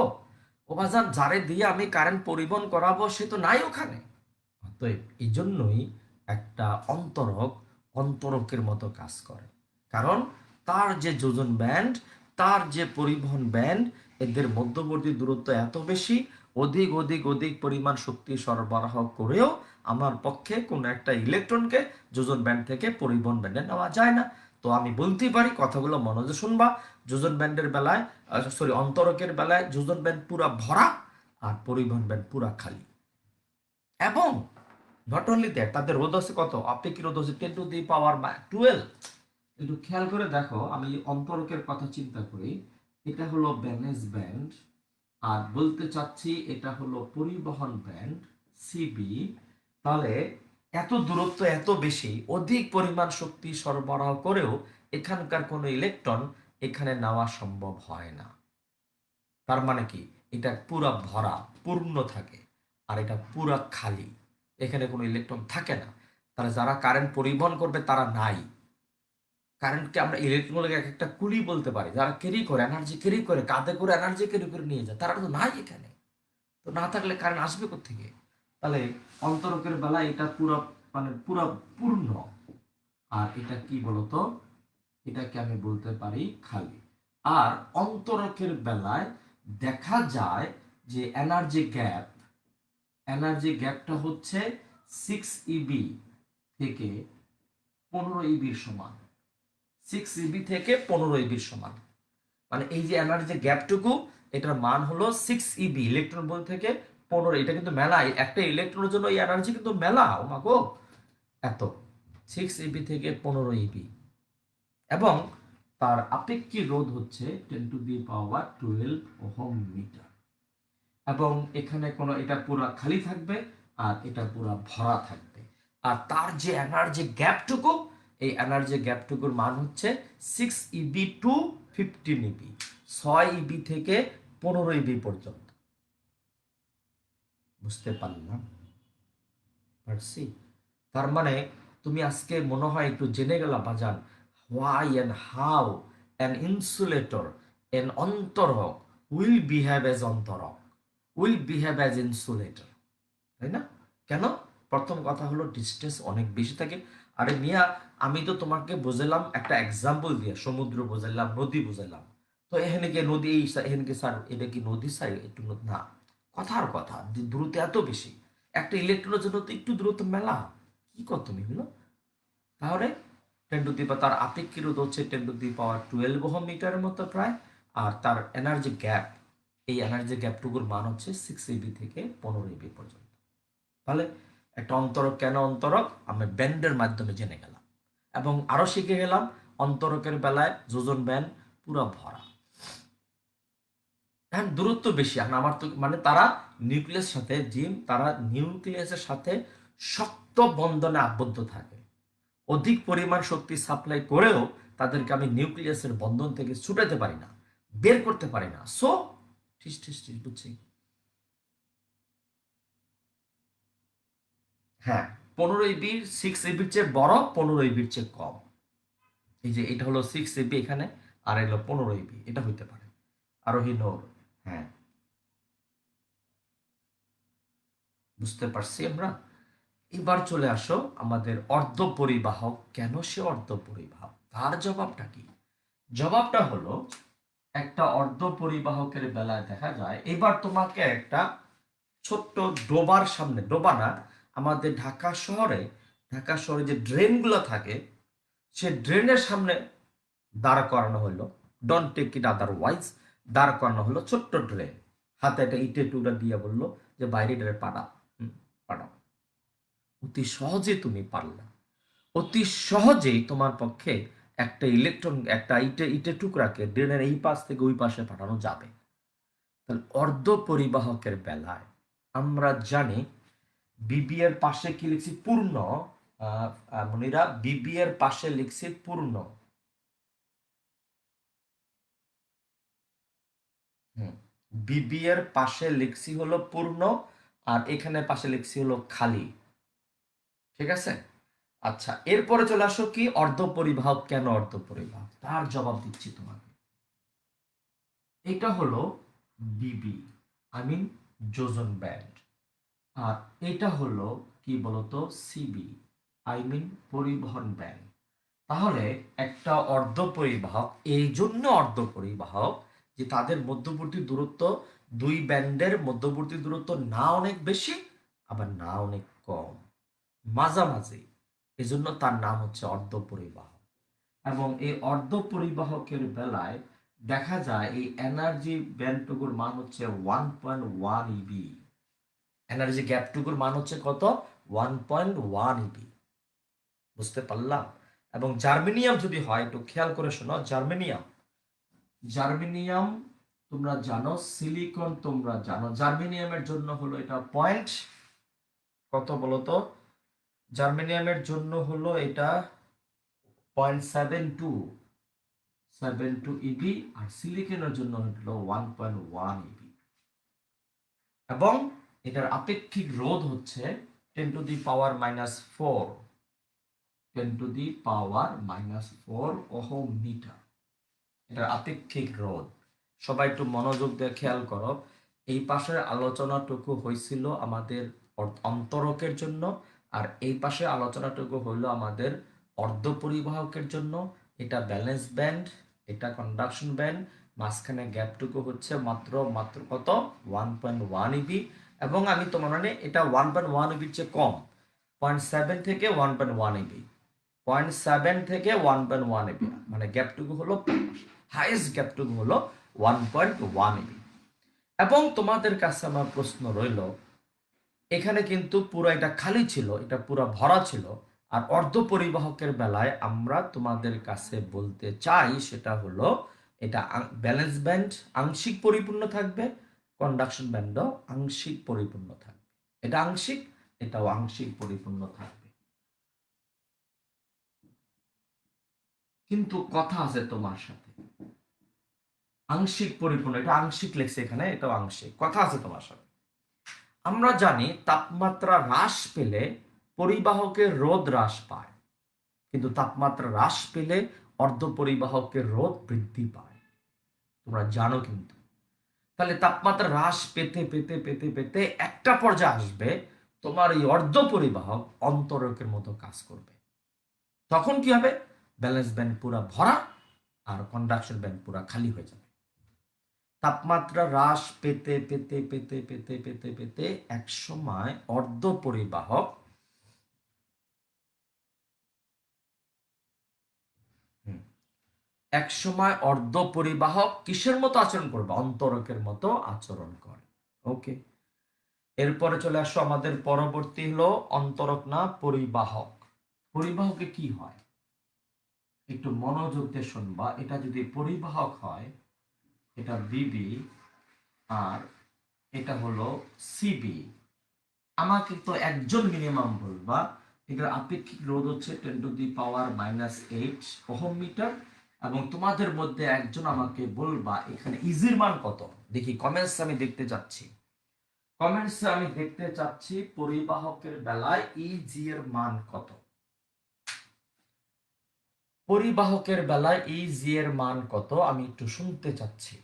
[SPEAKER 1] ও বাজান, যারে দিয়ে আমি কারেন্ট পরিবহন করাবো সে তো নাই ওখানে। তো এই জন্যই একটা অন্তরক অন্তরকের মতো কাজ করে, কারণ তার যে যোজন ব্যান্ড, তার যে পরিবহন ব্যান্ড, এদের মধ্যবর্তী দূরত্ব এত বেশি, অধিক অধিক অধিক পরিমাণ শক্তি সরবরাহ করেও আমার পক্ষে কোনো একটা ইলেকট্রনকে যোজন ব্যান্ড থেকে পরিবহন ব্যান্ডে নেওয়া যায় না। তো আমি বলতেই পারি, কথাগুলো মনোযোগ শুনবা, যোজন ব্যান্ডের বেলায় অন্তরকের বেলায় যোজন ব্যান্ড পুরা ভরা আর পরিবহন ব্যান্ড পুরা খালি। এবং নট অনলি দ্যাট, তাদের রোধ আছে কত? আপেক্ষিক রোধ হচ্ছে 10⁻12। একটু খেয়াল করে দেখো, আমি অন্তরকের কথা চিন্তা করি, এটা হলো ব্যালেন্স ব্যান্ড, আর বলতে চাচ্ছি এটা হলো পরিবহন ব্যান্ড সিবি। তাহলে এত দূরত্ব এত বেশি, অধিক পরিমাণ শক্তি সরবরাহ করেও এখানকার কোনো ইলেকট্রন এখানে নেওয়া সম্ভব হয় না। তার মানে কি, এটা পুরা ভরা পূর্ণ থাকে, আর এটা পুরা খালি, এখানে কোনো ইলেকট্রন থাকে না। তাহলে যারা কারেন্ট পরিবহন করবে তারা নাই। কারেন্টকে আমরা ইলেকট্রনগুলোকে এক একটা কুলি বলতে পারি, যারা ক্যারি করে, এনার্জি ক্যারি করে, কাঁধে করে এনার্জি ক্যারি করে নিয়ে যায়, তারা তো নাই এখানে। তো না থাকলে কারেন্ট আসবে কোত্থেকে? তাহলে অন্তরকের বেলায় এটা পুরো মানে পুরো পূর্ণ, আর এটা কি বলতো, এটাকে আমি বলতে পারি খালি। আর অন্তরকের বেলায় দেখা যায় যে এনার্জি গ্যাপটা হচ্ছে 6 ইবি থেকে 15 ইবির সমান। 6 ইবি থেকে 15 ইবির সমান, মানে এই যে এনার্জি গ্যাপটুকু, এটার মান হলো 6 ইবি, ইলেকট্রন ভোল্ট থেকে 15। এটা কিন্তু মেলা, একটা ইলেকট্রনের জন্য এই এনার্জি কিন্তু মেলা, ও মা গো, এত 6 ইবি থেকে 15 ইবি। এবং তার আপেক্ষিক রোধ হচ্ছে 10⁻12 ওহম মিটার। এবং এখানে কোনো, এটা পুরো খালি থাকবে আর এটা পুরো ভরা থাকবে। আর তার যে এনার্জি গ্যাপটুকু, এই এনার্জি গ্যাপটুকুর মান হচ্ছে 6 ইবি টু 15 ইবি, 6 ইবি থেকে 15 ইবি পর্যন্ত। বুঝতে পারলাম? পারছি? তার মানে তুমি আজকে মনে হয় একটু জেনে গেলা বাজান, why and how an insulator, an অন্তরক উইল বিহেভ এজ অন্তরক, উইল বিহেভ অ্যাজ ইনসুলেটর, তাই না? কেন? প্রথম কথা হলো ডিস্টেন্স অনেক বেশি থাকে। আরে মিয়া, আমি তো তোমাকে বোঝালাম একটা এক্সাম্পল দিয়ে, সমুদ্র বোঝালাম, নদী বোঝালাম। তো এখানে কি নদী, এখানে কি স্যার এটা কি নদী স্যার? একটু না, কথার কথা, দূরত্ব এত বেশি, একটা ইলেকট্রনের জন্য তো একটু দূরত্ব মেলা। কি কর তুমি হলো? তাহলে তার আপেক্ষিক রোধ হচ্ছে 10⁻12 ওহম মিটারের মতো প্রায়। আর তার এনার্জি গ্যাপ, এই এনার্জি গ্যাপটুকুর মান হচ্ছে 6 ইবি থেকে 15 ইবি পর্যন্ত। তাহলে একটা অন্তরক কেন অন্তরক, আমরা ব্যান্ডের মাধ্যমে জেনে গেলাম। এবং আরো শিখে গেলাম, অন্তরকের বেলায় যোজন ব্যান্ড পুরো ভরা। হ্যাঁ, দূরত্ব বেশি। এখন আমার তো মানে তারা নিউক্লিয়াসের সাথে তারা নিউক্লিয়াসের সাথে শক্ত বন্ধনে আবদ্ধ থাকে। অধিক পরিমাণ শক্তি সাপ্লাই করেও তাদেরকে আমি নিউক্লিয়াসের বন্ধন থেকে ছুটাতে পারি না, বের করতে পারি না। সো ঠিক ঠিক ঠিক, বুঝছি। হ্যাঁ, 15 ইবির 6 ইবির চেয়ে বড়, 15 ইবির চেয়ে কম। এই যে এটা হলো 6 ইবি এখানে, আর এগুলো 15 ইবি, এটা হইতে পারে আরোহী নোর। হ্যাঁ, বুঝতে পারছি আমরা। এবার চলে আসো আমাদের অর্ধ পরিবাহক, কেন সে অর্ধ পরিবাহক, তার জবাবটা কি? জবাবটা হলো, একটা অর্ধ পরিবাহকের বেলায় দেখা যায়, এবার তোমাকে একটা ছোট্ট ডোবার সামনে, ডোবা না, আমাদের ঢাকা শহরে যে ড্রেনগুলো থাকে, সে ড্রেনের সামনে দাঁড় করানো হলো, ডোন্ট টেক ইট আদারওয়াইজ, দাঁড় করানো হলো ছোট্ট ড্রেন, হাতে একটা ইটের টুকরা দিয়ে বললো যে বাইরে ড্রেন পাঠাও, পাঠাও। অতি সহজে তুমি পারলা, অতি সহজেই তোমার পক্ষে একটা ইলেকট্রন, একটা ইটের টুকরাকে ড্রেনের এই পাশ থেকে ওই পাশে পাঠানো যাবে। তাহলে অর্ধ পরিবাহকের বেলায় আমরা জানি, বিবি এর পাশে কি লিখছি? পূর্ণ। মনিরা, বিবি এর পাশে লিখছি পূর্ণ। বিবি এর পাশে লিখছি হলো পূর্ণ, আর এখানে পাশে লিখছি হলো খালি। ঠিক আছে? আচ্ছা, এরপরে চলে আসো কি, অর্ধ পরিবাহক কেন অর্ধ পরিবাহক, তার জবাব দিচ্ছি তোমাকে। এটা হলো বিবি, আই মিন যোজন ব্যান্ড। আর এটা হলো কি বলতো, সিবি, আই মিন পরিবহন ব্যান্ড। তাহলে একটা অর্ধ পরিবাহক, এই জন্য অর্ধ পরিবাহক যে তাদের মধ্যবর্তী দূরত্ব, দুই ব্যান্ডের মধ্যবর্তী দূরত্ব না অনেক বেশি আবার না অনেক কম, মাঝামাঝি। এজন্য তার নাম হচ্ছে অর্ধপরিবাহক। এবং এই অর্ধপরিবাহকের বেলায় দেখা যায় এই এনার্জি ব্যান্ডটুকুর মান হচ্ছে 1.1 ইবি। এনার্জি গ্যাপটুকুর মান হচ্ছে কত? 1.1 ইবি। বুঝতে পারলাম? এবং জার্মেনিয়াম যদি হয়, একটু খেয়াল করে শোনো, জার্মেনিয়াম তোমরা জানো, সিলিকন তোমরা জানো। জার্মেনিয়ামের জন্য হলো এটা পয়েন্ট কত বলতো? জার্মেনিয়ামের জন্য হলো এটা 0.72 ইবি, আর সিলিকনের জন্য হলো 1.1 ইবি। এবং এটার আপেক্ষিক রোধ হচ্ছে 10⁻⁻4 10⁻⁻4 ওহম মিটার। এটার আপেক্ষিক রোধ। সবাই একটু মনোযোগ দিয়ে খেয়াল করো। এই পাশের আলোচনাটুকু হয়েছিল আমাদের অন্তরকের জন্য, আর এই পাশের আলোচনাটুকু হইল আমাদের অর্ধপরিবাহকের জন্য। এটা ব্যালেন্স ব্যান্ড, এটা কন্ডাকশন ব্যান্ড, মাঝখানে গ্যাপটুকু হচ্ছে মাত্র কত? 1.1 ইবি। এবং আমি তোমার মানে এটা 1.1 ইবির চেয়ে কম, 0.7 থেকে 1.1 ইবি, 0.7 থেকে 1.1 ইবি, মানে গ্যাপটুকু হলো, হাইয়েস্ট গ্যাপটুকু হলো 1.1 ইবি। এবং তোমাদের কাছে আমার প্রশ্ন রইল, এখানে কিন্তু পুরো এটা খালি ছিল, এটা পুরো ভরা ছিল। আর অর্ধপরিবাহকের বেলায় আমরা তোমাদের কাছে বলতে চাই সেটা হলো এটা ব্যালেন্স ব্যান্ড আংশিক পরিপূর্ণ থাকবে, কন্ডাকশন ব্যান্ডও আংশিক পরিপূর্ণ থাকবে। এটা আংশিক, এটাও আংশিক পরিপূর্ণ থাকবে। কিন্তু কথা আছে তোমার সাথে, আংশিক পরিপূর্ণ, এটা আংশিক লেখছে এখানে, এটাও আংশিক। কথা আছে তোমার সাথে। আমরা জানি তাপমাত্রা হ্রাস পেলে পরিবাহকের রোধ হ্রাস পায়, কিন্তু তাপমাত্রা হ্রাস পেলে অর্ধপরিবাহকের রোধ বৃদ্ধি পায়। তোমরা জানো কিন্তু। তাহলে তাপমাত্রা হ্রাস পেতে পেতে পেতে পেতে একটা পর্যায়ে আসবে তোমার এই অর্ধপরিবাহক অন্তরকের মতো কাজ করবে। তখন কি হবে? ব্যালেন্স ব্যান্ড পুরা ভরা আর কন্ডাকশন ব্যান্ড পুরা খালি হয়ে যাবে। তাপমাত্রা হ্রাস পেতে পেতে পেতে পেতে পেতে পেতে এক সময় অর্ধপরিবাহক কিসের মতো আচরণ করবে? অন্তরকের মতো আচরণ করে। ওকে, এরপরে চলে আসো আমাদের পরবর্তী হলো অন্তরক না পরিবাহক। পরিবাহকে কি হয় একটু মনোযোগ দিয়ে শুনবা। এটা যদি পরিবাহক হয়, এটা বিবি আর এটা হলো সিবি। আমাকে তো একজন মিনিমাম বলবা এটার আপেক্ষিক রোধ হচ্ছে 10⁻⁻8 ওহম মিটার। এবং তোমাদের মধ্যে একজন আমাকে বলবা এখানে ইজির মান কত। দেখি কমেন্টস আমি দেখতে চাচ্ছি, কমেন্টসে আমি দেখতে চাচ্ছি পরিবাহকের বেলায় ইজি এর মান কত। পরিবাহকের বেলায় ইজি এর মান কত আমি একটু শুনতে চাচ্ছি।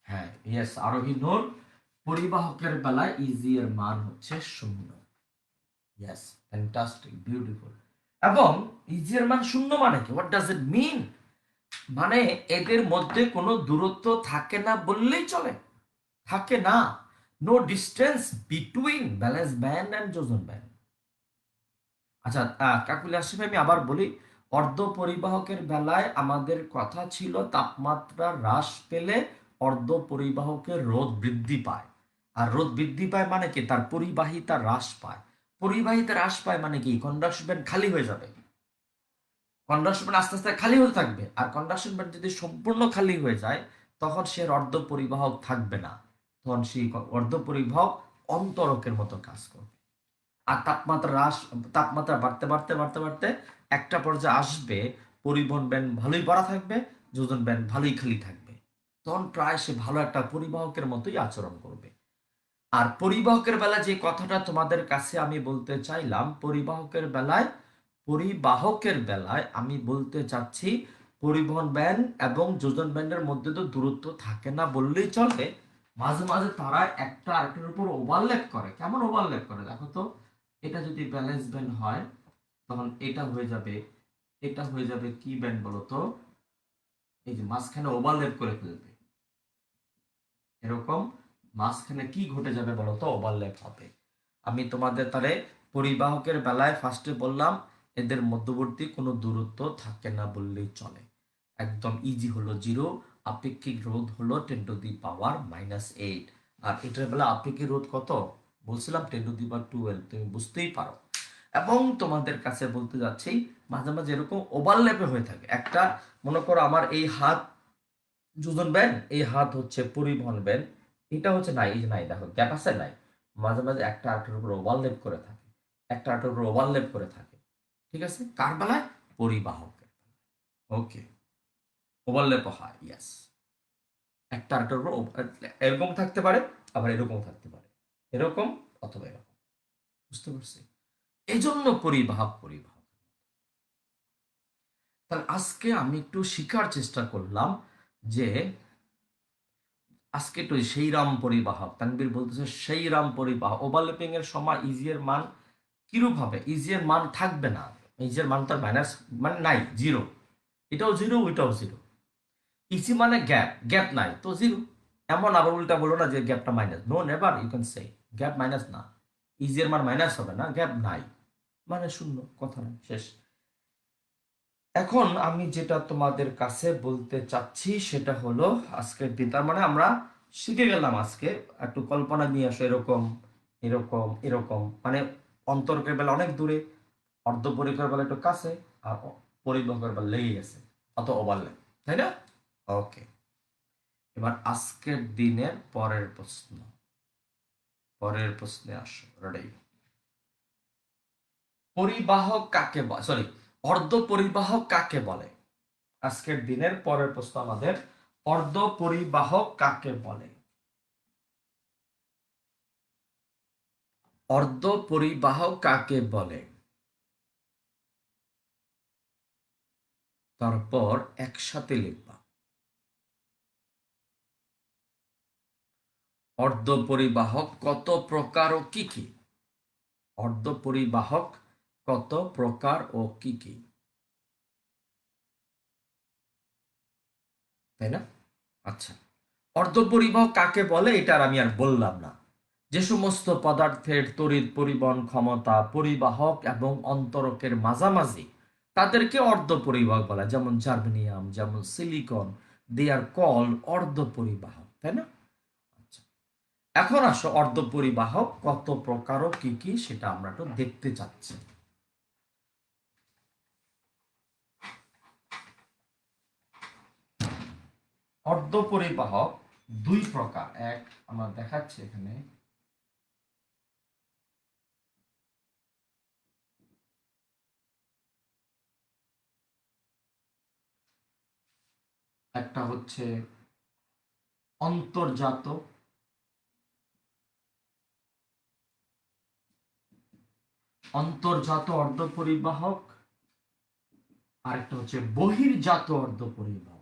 [SPEAKER 1] হ্যাঁ, ইয়েস আরোহী নূর, পরিবাহকের বেলায় ইজি এর মান হচ্ছে 0। Yes, fantastic, beautiful. এবং ইজি এর মান 0 মানে কি? হোয়াট ডাজ ইট মিন? মানে এদের মধ্যে কোনো দূরত্ব থাকে না বললেই চলে। থাকে না, no distance between valence band and যোজন ব্যান্ড। আচ্ছা কাকুলি আশিফ, আমি আবার বলি, অর্ধপরিবাহকের বেলায় আমাদের কথা ছিল তাপমাত্রা হ্রাস পেলে অর্ধপরিবাহকের রোধ বৃদ্ধি পায়। আর রোধ বৃদ্ধি পায় মানে কি? তার পরিবাহিতা হ্রাস পায়। পরিবাহিতা হ্রাস পায় মানে কি? কন্ডাকশন ব্যান্ড খালি হয়ে যাবে। কন্ডাকশন ব্যান্ড আস্তে আস্তে খালি হতে থাকবে। আর কন্ডাকশন ব্যান্ড যদি সম্পূর্ণ খালি হয়ে যায় তখন সে অর্ধপরিবাহক থাকবে না, তখন সেই অর্ধপরিবাহক অন্তরকের মতো কাজ করবে। আর তাপমাত্রা বাড়তে বাড়তে বাড়তে বাড়তে একটা পর্যায়ে আসবে পরিবহন ব্যান্ড ভালোই ভরা থাকবে, যোজন ব্যান্ড ভালোই খালি থাকবে। তখন প্রায় সে ভালো একটা পরিবাহকের মতোই আচরণ করবে। আর পরিবাহকের বেলায় যে কথাটা তোমাদের কাছে আমি বলতে চাইলাম, পরিবাহকের বেলায় আমি বলতে চাচ্ছি পরিবহন ব্যান্ড এবং যোজন ব্যান্ডের মধ্যে তো দূরত্ব থাকে না বললেই চলে। মাঝে মাঝে তারা একটা আরেকটার উপর ওভারল্যাপ করে। কেমন ওভারল্যাপ করে দেখো তো, এটা যদি ব্যালেন্স ব্যান্ড হয় তখন এটা হয়ে যাবে, এটা হয়ে যাবে কি ব্যান্ড বলো তো, এই যে মাঝখানে ওভারল্যাপ করে ফেলবে এরকম, মাঝখানে কি ঘটে যাবে বলো তো, ওভারল্যাপ হবে। আমি তোমাদের তারে পরিবাহকের বেলায় ফার্স্টে বললাম এদের মধ্যবর্তী কোনো দূরত্ব থাকে না বললেই চলে, একদম ইজি হলো জিরো। আপেক্ষিক রোধ হলো 10⁻⁻8, আর এটার বেলা আপেক্ষিক রোধ কত বলছিলাম 10⁻12, তুমি বুঝতেই পারো। এবং তোমাদের কাছে বলতে যাচ্ছি মাঝে মাঝে এরকম ওভারল্যাপে হয়ে থাকে। একটা মনে করো আমার এই হাত যোজন ব্যান্ড, এই হাত হচ্ছে পরিবহন ব্যান্ড, এটা হচ্ছে নাই, এই যে নাই দেখো গ্যাপ আছে নাই, মাঝে মাঝে একটা আরেকটার উপর ওভারল্যাপ করে থাকে, একটা আরেকটার উপর ওভারল্যাপ করে থাকে, ঠিক আছে, কার বেলায়, পরিবাহকের। ওকে, ওভারল্যাপ হয়, ইয়েস, একটা আরেকটার উপর এরকম থাকতে পারে, আবার এরকম থাকতে পারে, এরকম অথবা এরকম, বুঝতে পারছি, এই জন্য পরিবাহক পরিবাহক। তাহলে আজকে আমি একটু শিখার চেষ্টা করলাম যে আজকে একটু সেই রাম পরিবাহক, তানবীর বলতেছে সেই রাম পরিবাহক, ওভারল্যাপিং এর সময় ইজিয়ের মান কিরূপ হবে, ইজিয়ের মান থাকবে না, ইজিয়ের মান তার মাইনাস মানে নাই, জিরো, এটাও জিরো ওইটাও জিরো, ইজি মানে গ্যাপ, গ্যাপ নাই তো জিরো। এমন আবার উল্টা বলো না যে গ্যাপটা minus, no never you can say gap minus না, ইজিয়ের মান মাইনাস হবে না, গ্যাপ নাই মানে শূন্য, কথা নাই, শেষ। এখন আমি যেটা তোমাদের কাছে বলতে চাচ্ছি সেটা হলো আজকের দিন, তার মানে আমরা শিখে গেলাম আজকে, একটু কল্পনা নিয়ে আসো, এরকম এরকম এরকম, মানে অন্তরকের বেলা অনেক দূরে, অর্ধপরিকর বেলা একটু কাছে, আর পরিবহকের বেলা লেগে গেছে, অত ওভারল্যাপ, তাই না? ওকে, এবার আজকের দিনের পরের প্রশ্ন, পরের প্রশ্নে আসো, রেডি। পরিবাহক কাকে বলে, সরি, অর্ধ পরিবাহক কাকে বলে? আজকের দিনের পরের প্রশ্ন আমাদের, অর্ধ পরিবাহক কাকে বলে? অর্ধ পরিবাহক কাকে বলে? তারপর একসাথে লিখবা, অর্ধ পরিবাহক কত প্রকার ও কি কি? অর্ধ পরিবাহক কত প্রকার ও কি কি, তাই না? আচ্ছা, অর্ধ পরিবাহক কাকে বলে এটা আমি আর বললাম না। যে সমস্ত পদার্থের তড়িৎ পরিবহন ক্ষমতা পরিবাহক এবং অন্তরকের মাঝামাঝি, তাদেরকে অর্ধ পরিবাহক বলা, যেমন জার্মেনিয়াম, যেমন সিলিকন, দে আর কল অর্ধ পরিবাহক, তাই না? আচ্ছা, এখন আসো অর্ধ পরিবাহক কত প্রকার ও কি কি সেটা আমরা একটু দেখতে চাচ্ছি। অর্ধ পরিবাহক দুই প্রকার, এক আমরা দেখাচ্ছি এখানে, একটা হচ্ছে অন্তর্জাত, অন্তর্জাত অর্ধ পরিবাহক, আরেকটা হচ্ছে বহির্জাত অর্ধ পরিবাহক।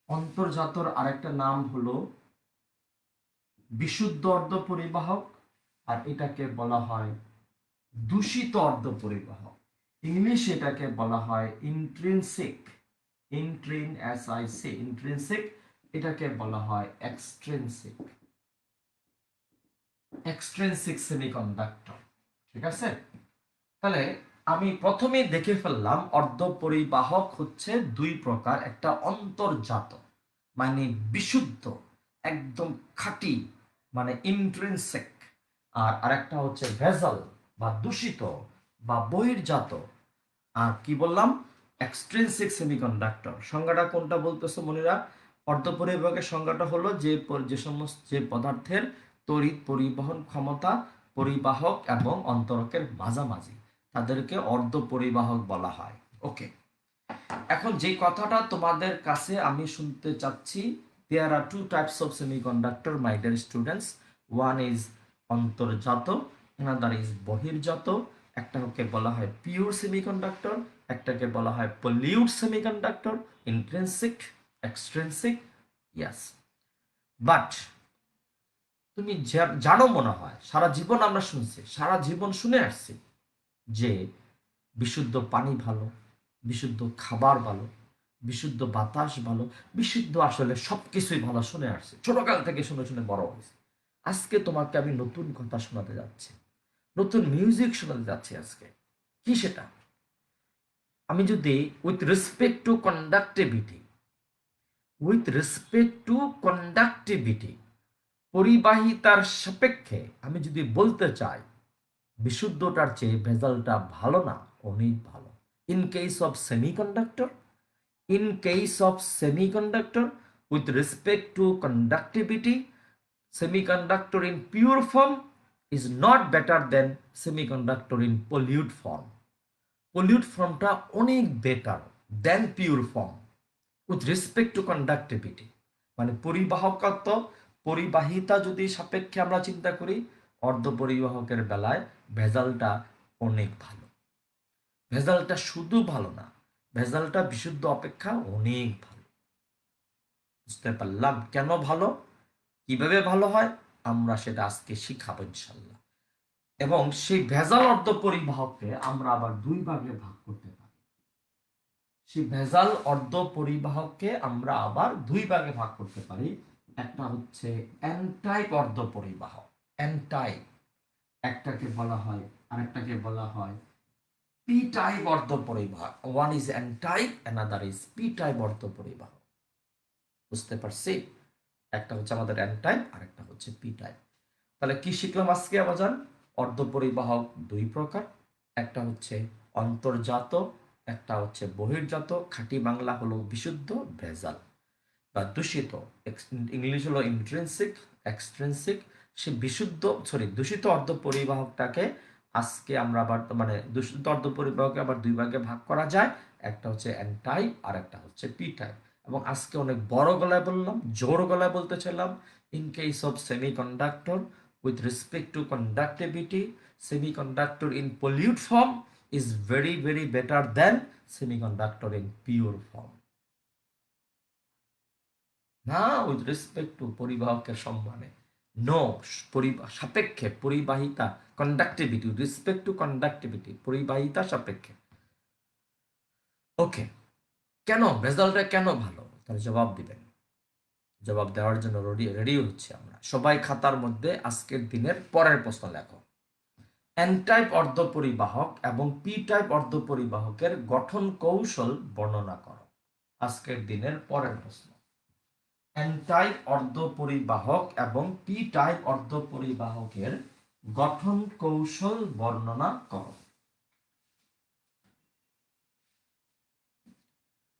[SPEAKER 1] অন্তর্জাতর আরেকটা নাম হলো বিশুদ্ধ অর্ধ পরিবাহক, আর এটাকে বলা হয় দূষিত অর্ধ পরিবাহক। ইংলিশে এটাকে বলা হয় ইন্ট্রিনসিক, ইন্ট্রিনসিক, এটাকে বলা হয় এক্সট্রিনসিক, এক্সট্রিনসিক সেমিকন্ডাক্টর, ঠিক আছে? তাহলে আমি প্রথমে দেখে ফেললাম অর্ধ পরিবাহক হচ্ছে দুই প্রকার, একটা অন্তর্জাত মানে বিশুদ্ধ একদম খাঁটি মানে ইন্ট্রিনসিক, আর আরেকটা হচ্ছে ভেজাল বা দূষিত বা বহির্জাত। আর কি বললাম, এক্সট্রিনসিক সেমিকন্ডাক্টর। সংজ্ঞাটা কোনটা বলতেছো মনিরা? অর্ধপরিবাহকের সংজ্ঞাটা হলো যে সমস্ত যে পদার্থের তড়িৎ পরিবহন ক্ষমতা পরিবাহক এবং অন্তরকের মাঝামাঝি, তাদেরকে অর্ধ পরিবাহক বলা হয়। ওকে, এখন যে কথাটা তোমাদের কাছে আমি শুনতে চাচ্ছি, there are two types of semiconductor my dear students, one is অন্তর্জাত, অ্যানাদার ইজ বহির্জাত। একটাকে বলা হয় পিওর সেমিকন্ডাক্টর, একটাকে বলা হয় polluted semiconductor, intrinsic, extrinsic, yes. But তুমি জানো মনে হয় সারা জীবন আমরা শুনছি, সারা জীবন শুনে আসছি যে বিশুদ্ধ পানি ভালো, বিশুদ্ধ খাবার ভালো, বিশুদ্ধ বাতাস ভালো, বিশুদ্ধ আসলে সবকিছুই ভালো শুনে আসছে, ছোটকাল থেকে শুনে শুনে বড় হয়েছে। আজকে তোমাকে আমি নতুন কথা শোনাতে যাচ্ছি, নতুন মিউজিক শোনাতে যাচ্ছি আজকে। কি সেটা? আমি যদি with respect to conductivity, with respect to conductivity, পরিবাহিতার সাপেক্ষে আমি যদি বলতে চাই বিশুদ্ধটার চেয়ে ভেজালটা ভালো না, অনেক ভালো। In case of semiconductor, in case of semiconductor, with respect to conductivity, semiconductor in pure form is not better than semiconductor in pollute form. Pollute formটা অনেক better then pure form with respect to conductivity. মানে পরিবাহকত্ব, পরিবাহিতা যদি সাপেক্ষে আমরা চিন্তা করি, অর্ধপরিবাহকের বেলায় ভেজালটা অনেক ভালো। ভেজালটা শুধু ভালো না, ভেজালটা বিশুদ্ধ অপেক্ষা অনেক ভালো। বুঝতে পারলাম কেন ভালো, কিভাবে ভালো হয়, আমরা সেটা আজকে শিখাবো ইনশাল্লাহ। এবং সেই ভেজাল অর্ধপরিবাহককে আমরা আবার দুই ভাগে ভাগ করতে পারি। সেই ভেজাল অর্ধপরিবাহককে আমরা আবার দুই ভাগে ভাগ করতে পারি। একটা হচ্ছে এন টাইপ অর্ধপরিবাহক, এন টাইপ, একটাকে বলা হয়, আরেকটাকে বলা হয় পি টাইপ অর্ধপরিবাহক। One is N type, another is P type অর্ধপরিবাহক। বুঝতে পারছি? একটা হচ্ছে আমাদের এন টাইপ, আর একটা হচ্ছে পি টাইপ। তাহলে কি শিখলাম আজকে আবাজান? অর্ধপরিবাহক দুই প্রকার, একটা হচ্ছে অন্তর্জাত, একটা হচ্ছে বহির্জাত। খাঁটি বাংলা হলো বিশুদ্ধ, ভেজাল বা দূষিত। ইংলিশ হলো ইন্ট্রিনসিক, এক্সট্রিনসিক। সে বিশুদ্ধ দূষিত অর্ধপরিবাহকটাকে আজকে আমরা আবার মানে দূষিত অর্ধপরিবাহকে আবার দুই ভাগে ভাগ করা যায়। একটা হচ্ছে এন টাইপ আর একটা হচ্ছে পি টাইপ। এবং আজকে অনেক বড় গলায় বললাম, জোর গলায় বলতে চাইলাম, in case of semiconductor with respect to conductivity, semiconductor in pollute form is very very better than semiconductor in pure form. না উইথ রেসপেক্ট টু পরিবাহকের সম্মানে, নো সাপেক্ষে পরিবাহিতা, কন্ডাক্টিভিটি, রেসপেক্ট টু কন্ডাক্টিভিটি, পরিবাহিতা সাপেক্ষে। ওকে, কেন ভেজালটা কেন ভালো? তাহলে জবাব দিবেন, জবাব দেওয়ার জন্য রেডি হচ্ছে আমরা সবাই। খাতার মধ্যে আজকের দিনের পরের প্রশ্ন লেখো। এন টাইপ অর্ধপরিবাহক এবং পি টাইপ অর্ধপরিবাহকের গঠন কৌশল বর্ণনা করো। আজকের দিনের পরের প্রশ্ন। এন টাইপ অর্ধপরিবাহক এবং পি টাইপ অর্ধপরিবাহকের গঠন কৌশল বর্ণনা করো।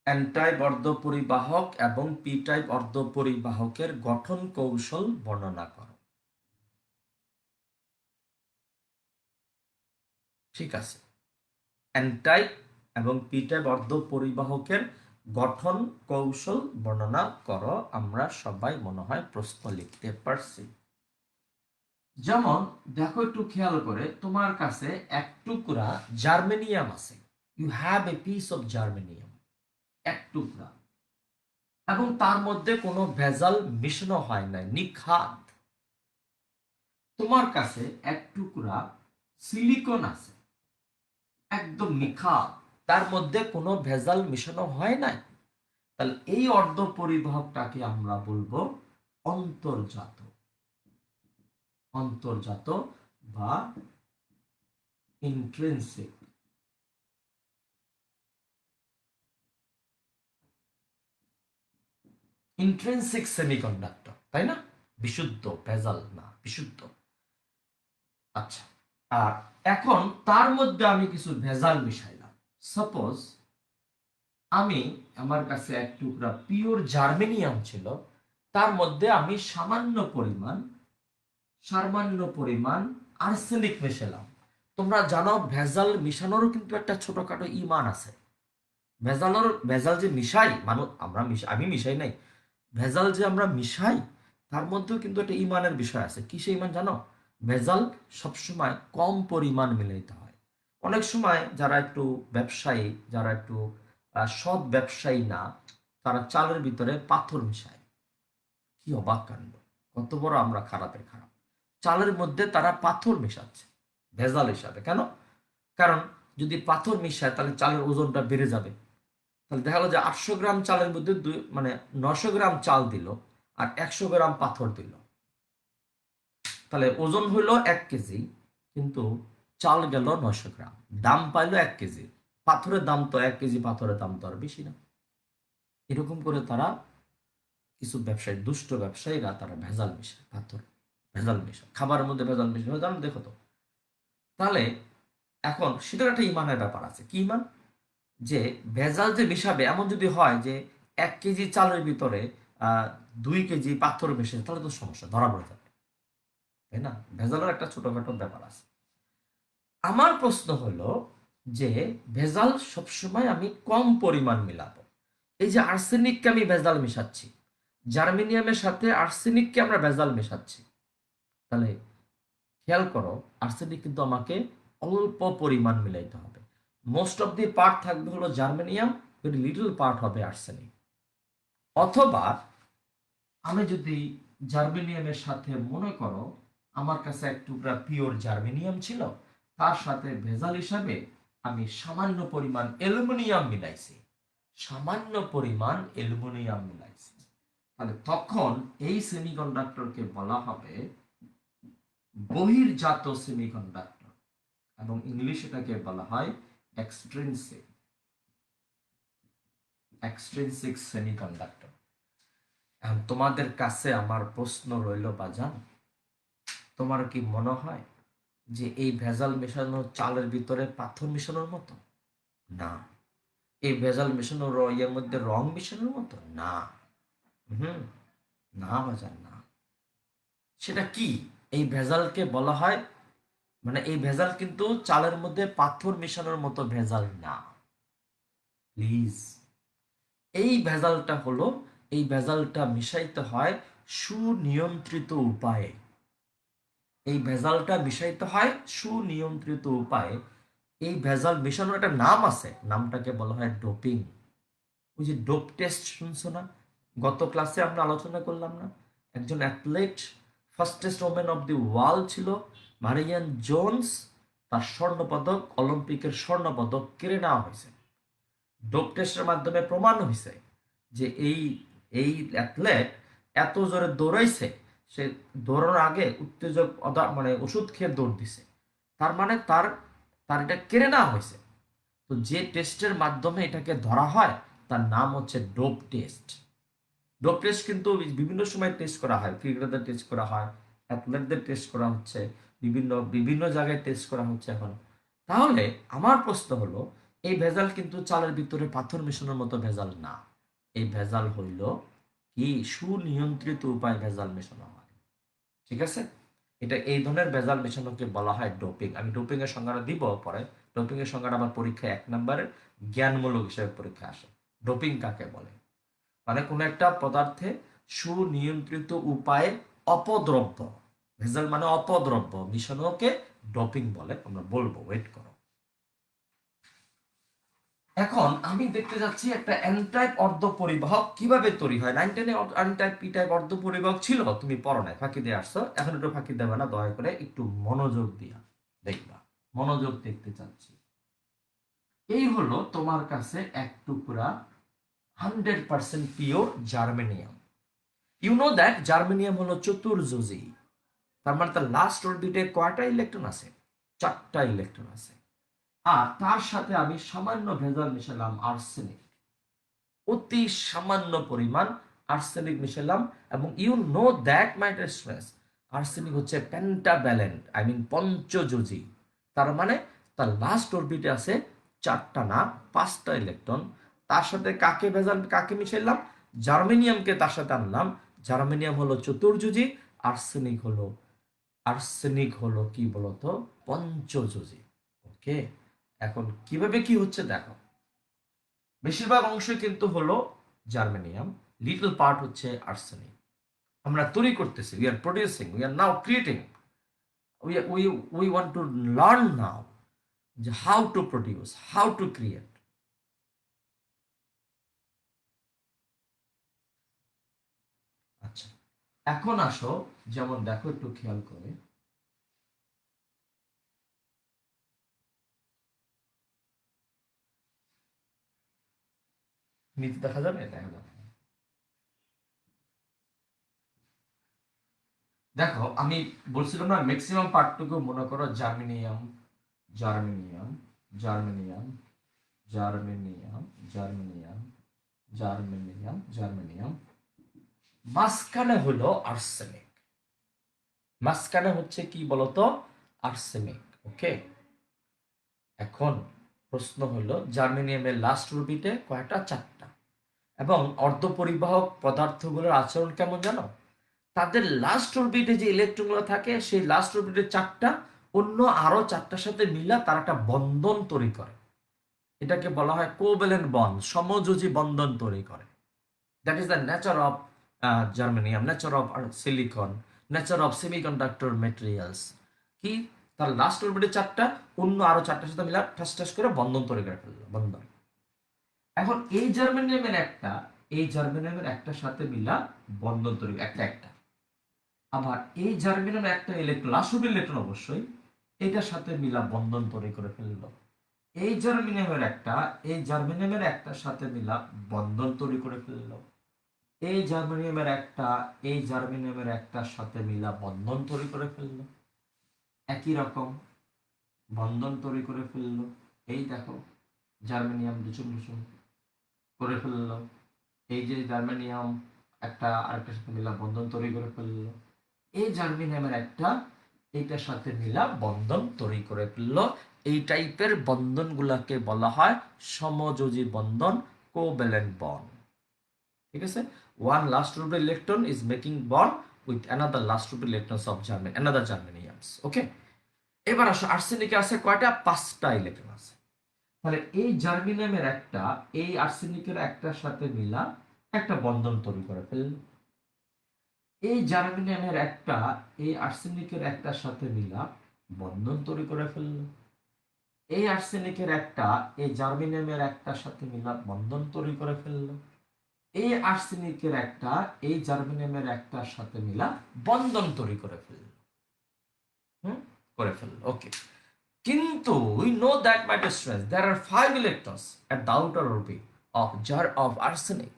[SPEAKER 1] এন টাইপ অর্ধপরিবাহক এবং পি টাইপ অর্ধপরিবাহকের গঠন কৌশল বর্ণনা করো। ঠিক আছে, এন টাইপ এবং পি টাইপ অর্ধপরিবাহকের গঠন কৌশল বর্ণনা করো। আমরা সবাই মনে হয় প্রশ্ন লিখতে পারছি। যেমন দেখো, একটু খেয়াল করে, তোমার কাছে এক টুকরা জার্মেনিয়াম আছে, you have a piece of germanium, এক টুকরা, এবং তার মধ্যে কোনো ভেজাল মিশানো হয় নাই, নিখাত। তোমার কাছে এক টুকরা সিলিকন আছে, একদম নিখাত, তার মধ্যে কোনো ভেজাল মিশানো হয় নাই। তাহলে এই অর্ধপরিবাহকটাকে আমরা বলবো অন্তর্জাত, অন্তর্জাত বা ইন্ট্রিনসিক। ইন্ট্রিনসিক সেমিকন্ডাক্টর, তাই না? বিশুদ্ধ, ভেজাল না, বিশুদ্ধ। আচ্ছা, আর এখন তার মধ্যে আমি কিছু ভেজাল মিশাইলাম। সাপোজ আমার কাছে এক টুকরা পিওর জার্মেনিয়াম ছিল, তার মধ্যে আমি সামান্য পরিমাণ আর্সেনিক মেশালাম। তোমরা জানো ভেজাল মিশানোরও কিন্তু একটা ছোটখাটো ইমান আছে। ভেজাল যে মিশাই আমি মিশাই নাই, ভেজাল যে আমরা মিশাই তার মধ্যেও কিন্তু একটা ইমানের বিষয় আছে। কি সেই ইমান জানো? ভেজাল সবসময় কম পরিমাণ মিলাইতে হয়। অনেক সময় যারা একটু ব্যবসায়ী, যারা একটু সৎ ব্যবসায়ী না, তারা চালের ভিতরে পাথর মিশায়। কি অবাক কাণ্ড! কত বড় আমরা খারাপের খারাপ। চালের মধ্যে তারা পাথর মেশাচ্ছে ভেজাল হিসাবে। কেন? কারণ যদি পাথর মিশায় তাহলে চালের ওজনটা বেড়ে যাবে। তাহলে দেখা গেলো যে 800 গ্রাম চালের মধ্যে 900 গ্রাম চাল দিল আর 100 গ্রাম পাথর দিল, তাহলে ওজন হইল 1 কেজি, কিন্তু চাল গেল 900 গ্রাম, দাম পাইলো 1 কেজি। পাথরের দাম তো 1 কেজি পাথরের দাম তো আর বেশি না। এরকম করে তারা কিছু ব্যবসায়ী, দুষ্ট ব্যবসায়ীরা তারা ভেজাল মিশায়, পাথর ভেজাল মিশায়, খাবারের মধ্যে ভেজাল মিশায়, জানো দেখো তো। তাহলে এখন সেটার একটা ইমানের ব্যাপার আছে। কি ইমান? যে ভেজাল যে মিশাবে এমন যদি হয় যে 1 কেজি চালের ভিতরে 2 কেজি পাথর মিশে, তাহলে তো সমস্যা, ধরা পড়ে যাবে, তাই না? ভেজালের একটা ছোটখাটো ব্যাপার আছে। আমার প্রশ্ন হলো যে ভেজাল সবসময় আমি কম পরিমাণ মিলাবো। এই যে আর্সেনিককে আমি ভেজাল মেশাচ্ছি, জার্মেনিয়ামের সাথে আর্সেনিককে আমরা ভেজাল মেশাচ্ছি, তাহলে খেয়াল করো আর্সেনিক কিন্তু আমাকে অল্প পরিমাণ মিলাইতে হবে। মোস্ট অফ দি পার্ট থাকবে হলো জার্মেনিয়াম, ভেরি লিটল পার্ট হবে আর্সেনিক। অথবা আমি যদি জার্মেনিয়ামের সাথে, মনে করো আমার কাছে এক টুকরা পিওর জার্মেনিয়াম ছিল, তার সাথে ভেজাল হিসাবে আমি সামান্য পরিমাণ অ্যালুমিনিয়াম মিলাইছি, সামান্য পরিমাণ অ্যালুমিনিয়াম মিলাইছি, তাহলে তখন এই সেমিকন্ডাক্টরকে বলা হবে বহির্জাত সেমিকন্ডাক্টর, এবং ইংলিশ এটাকে বলা হয় এক্সট্রিনসিক, এক্সট্রিনসিক সেমিকন্ডাক্টর। এখন তোমাদের কাছে আমার প্রশ্ন রইল বাজান, তোমার কি মনে হয় যে এই ভেজাল মেশানো চালের ভিতরে পাথর মেশানোর মতো? না। এই ভেজাল মেশানো ইয়ের মধ্যে রং মেশানোর মতো? না। হুম, না বাজান না। সেটা কি? এই ভেজালকে বলা হয়, মানে এই ভেজাল কিন্তু চালের মধ্যে পাথর মেশানোর মতো ভেজাল না, প্লিজ। এই ভেজালটা হলো, এই ভেজালটা মিশাইতে হয় সুনিয়ন্ত্রিত উপায়ে, এই ভেজালটা মিশাইতে হয় সুনিয়ন্ত্রিত উপায়ে। এই ভেজাল মিশানোর একটা নাম আছে, নামটাকে বলা হয় ডোপিং। ওই যে ডোপ টেস্ট শুনছো না, গত ক্লাসে আমরা আলোচনা করলাম না? একজন athlete, fastest women of the world ছিল মারিয়ান জোনস, তার স্বর্ণপদক, অলিম্পিকের স্বর্ণপদক কেড়ে নেওয়া হয়েছে। ডোপ টেস্টের মাধ্যমে প্রমাণ হয়েছে যে এই এই অ্যাথলেট এত জোরে দৌড়াইছে, সে দৌড়ানোর আগে উত্তেজক মানে ওষুধ খেয়ে দৌড় দিছে, তার মানে তার তার এটা কেড়ে নেওয়া হয়েছে। তো যে টেস্টের মাধ্যমে এটাকে ধরা হয় তার নাম হচ্ছে ডোপ টেস্ট। ডোপ টেস্ট কিন্তু বিভিন্ন সময় টেস্ট করা হয়, ক্রিকেটারদের টেস্ট করা হয়, অ্যাথলেটদের টেস্ট করা হচ্ছে, বিভিন্ন বিভিন্ন জায়গায় টেস্ট করা হচ্ছে এখন। তাহলে আমার প্রশ্ন হলো, এই ভেজাল কিন্তু চালের ভিতরে পাথর মেশানোর মতো ভেজাল না। এই ভেজাল হইল কি সুনিয়ন্ত্রিত উপায় ভেজাল মেশানো হয়, ঠিক আছে? এটা এই ধরনের ভেজাল মেশানোকে বলা হয় ডোপিং। আমি ডোপিং এর সংজ্ঞাটা দিব পরে। ডোপিং এর সংজ্ঞাটা আমার পরীক্ষায় 1 নম্বরের জ্ঞানমূলক হিসেবে পরীক্ষা আসে। ডোপিং কাকে বলে? মানে কোন একটা পদার্থে সুনিয়ন্ত্রিত উপায়ে অপদ্রব্য, ভেজাল মানে অপদ্রব্য মিশানোকে ডোপিং বলে। আমরা বলবো, ওয়েট করো। এখন আমি দেখতে যাচ্ছি একটা এন টাইপ অর্ধ পরিবাহক কিভাবে তৈরি হয়। 9-10 এন টাইপ পি টাইপ অর্ধ পরিবাহক ছিল, তুমি পড়ো নাই, ফাঁকি দিয়ে আসছো, এখন একটু ফাঁকি দেবে না, দয়া করে একটু মনোযোগ দিয়া দেখবা, মনোযোগ দেখতে চাচ্ছি। এই হলো তোমার কাছে এক টুকরা 100% pure germanium. You know that germanium হলো চতুর্যোজী, তার মানে তার লাস্ট অরবিটে কয়টা ইলেকট্রন আছে? 4টা ইলেকট্রন আছে। আর তার সাথে আমি সামান্য ভেজাল মিশালাম আর্সেনিক, অতি সামান্য পরিমাণ আর্সেনিক মিশালাম। এবং you know that my dear students, arsenic হচ্ছে পেন্টাভ্যালেন্ট, আই মিন পঞ্চযোজী। তার মানে তার লাস্ট অরবিটে আছে 4টা না 5টা ইলেকট্রন। তার সাথে কাকে ভেজাল, কাকে মিশাইলাম? জার্মেনিয়ামকে তার সাথে আনলাম। জার্মেনিয়াম হলো চতুর্যোজী, আর্সেনিক হলো, আর্সেনিক হলো কি বলতো, পঞ্চযোজী। ওকে, এখন কিভাবে কি হচ্ছে দেখো। বেশিরভাগ অংশই কিন্তু হলো জার্মেনিয়াম, লিটল পার্ট হচ্ছে আর্সেনিক। আমরা তৈরি করতেছি, we are producing, we are now creating, we want to learn now যে how to produce, how to create. আচ্ছা, এখন আসো, যেমন দেখো একটু খেয়াল করে, নিচে দেখা যাবে, দেখা যাবে। দেখো আমি বলছিলাম না ম্যাক্সিমাম পার্টটুকু মনে করো germanium, germanium, germanium, germanium, germanium, germanium, germanium, মাঝখানে হলো আর্সেনিক। মাঝখানে হচ্ছে কি বলতো? আর্সেনিক। ওকে, এখন প্রশ্ন হলো জার্মেনিয়ামের লাস্ট অরবিটে কয়টা? 4টা। এবং অর্ধপরিবাহক পদার্থগুলোর আচরণ কেমন জানো? তাদের লাস্ট অরবিটে যে ইলেকট্রনগুলো থাকে সেই লাস্ট অরবিটে 4টা, অন্য আরো 4টার সাথে মিলা তার একটা বন্ধন তৈরি করে। এটাকে বলা হয় কোভ্যালেন্ট বন্ড, সমযোজী বন্ধন তৈরি করে। That is the nature of germanium, nature of silicon, nature of semiconductor materials. কি? তার লাস্ট অরবিটে 4টা, অন্য আরো 4টার সাথে মিলা ঠাস ঠাস করে বন্ধন তৈরি করে ফেললো, বন্ধন। এখন এই জার্মেনিয়ামের একটা, এই জার্মেনিয়ামের একটার সাথে মিলা বন্ধন তৈরি একটা একটা। আবার এই জার্মেনিয়ামের একটা ইলেকট্রন, লাস্ট অরবিট ইলেকট্রন অবশ্যই, এটার সাথে মিলা বন্ধন তৈরি করে ফেললো। এই জার্মেনিয়ামের একটা, এই জার্মেনিয়ামের একটার সাথে মিলা বন্ধন তৈরি করে ফেললো। এই জার্মেনিয়ামের একটা, এই জার্মেনিয়ামের একটার সাথে মিলা বন্ধন তৈরি করে ফেললো। একই রকম বন্ধন তৈরি করে ফেললো। এই দেখো জার্মেনিয়াম দুচুন দুচুন করে ফেললো। এই যে জার্মেনিয়াম একটা আরেকটার সাথে মিলা বন্ধন তৈরি করে ফেললো। এই জার্মেনিয়ামের একটা এইটার সাথে মিলা বন্ধন তৈরি করে ফেললো। এই টাইপের বন্ধনগুলোকে বলা হয় সমযোজী বন্ধন, কোভ্যালেন্ট বন্ড। ঠিক আছে? One last orbital electron is making bond with another last orbital electrons of another germaniums. ওকে, এবার আসো আর্সেনিকে আছে কয়টা? 5টা ইলেকট্রন আছে। তাহলে এই জার্মেনিয়ামের একটা এই আর্সেনিকের একটার সাথে মিলা একটা বন্ধন তৈরি করে ফেলল। এই জার্মেনিয়ামের একটা এই আর্সেনিকের একটার সাথে মিলা বন্ধন তৈরি করে ফেলল। এই আর্সেনিকের একটা এই জার্মেনিয়ামের একটার সাথে মিলা বন্ধন তৈরি করে ফেলল। এই আর্সেনিকের একটা এই জার্মেনিয়ামের একটার সাথে মিলা বন্ধন তৈরি করে ফেলল। করে ফেলল। ওকে, কিন্তু we know that my dear students there are 5 electrons at the outer orbit of jar of arsenic,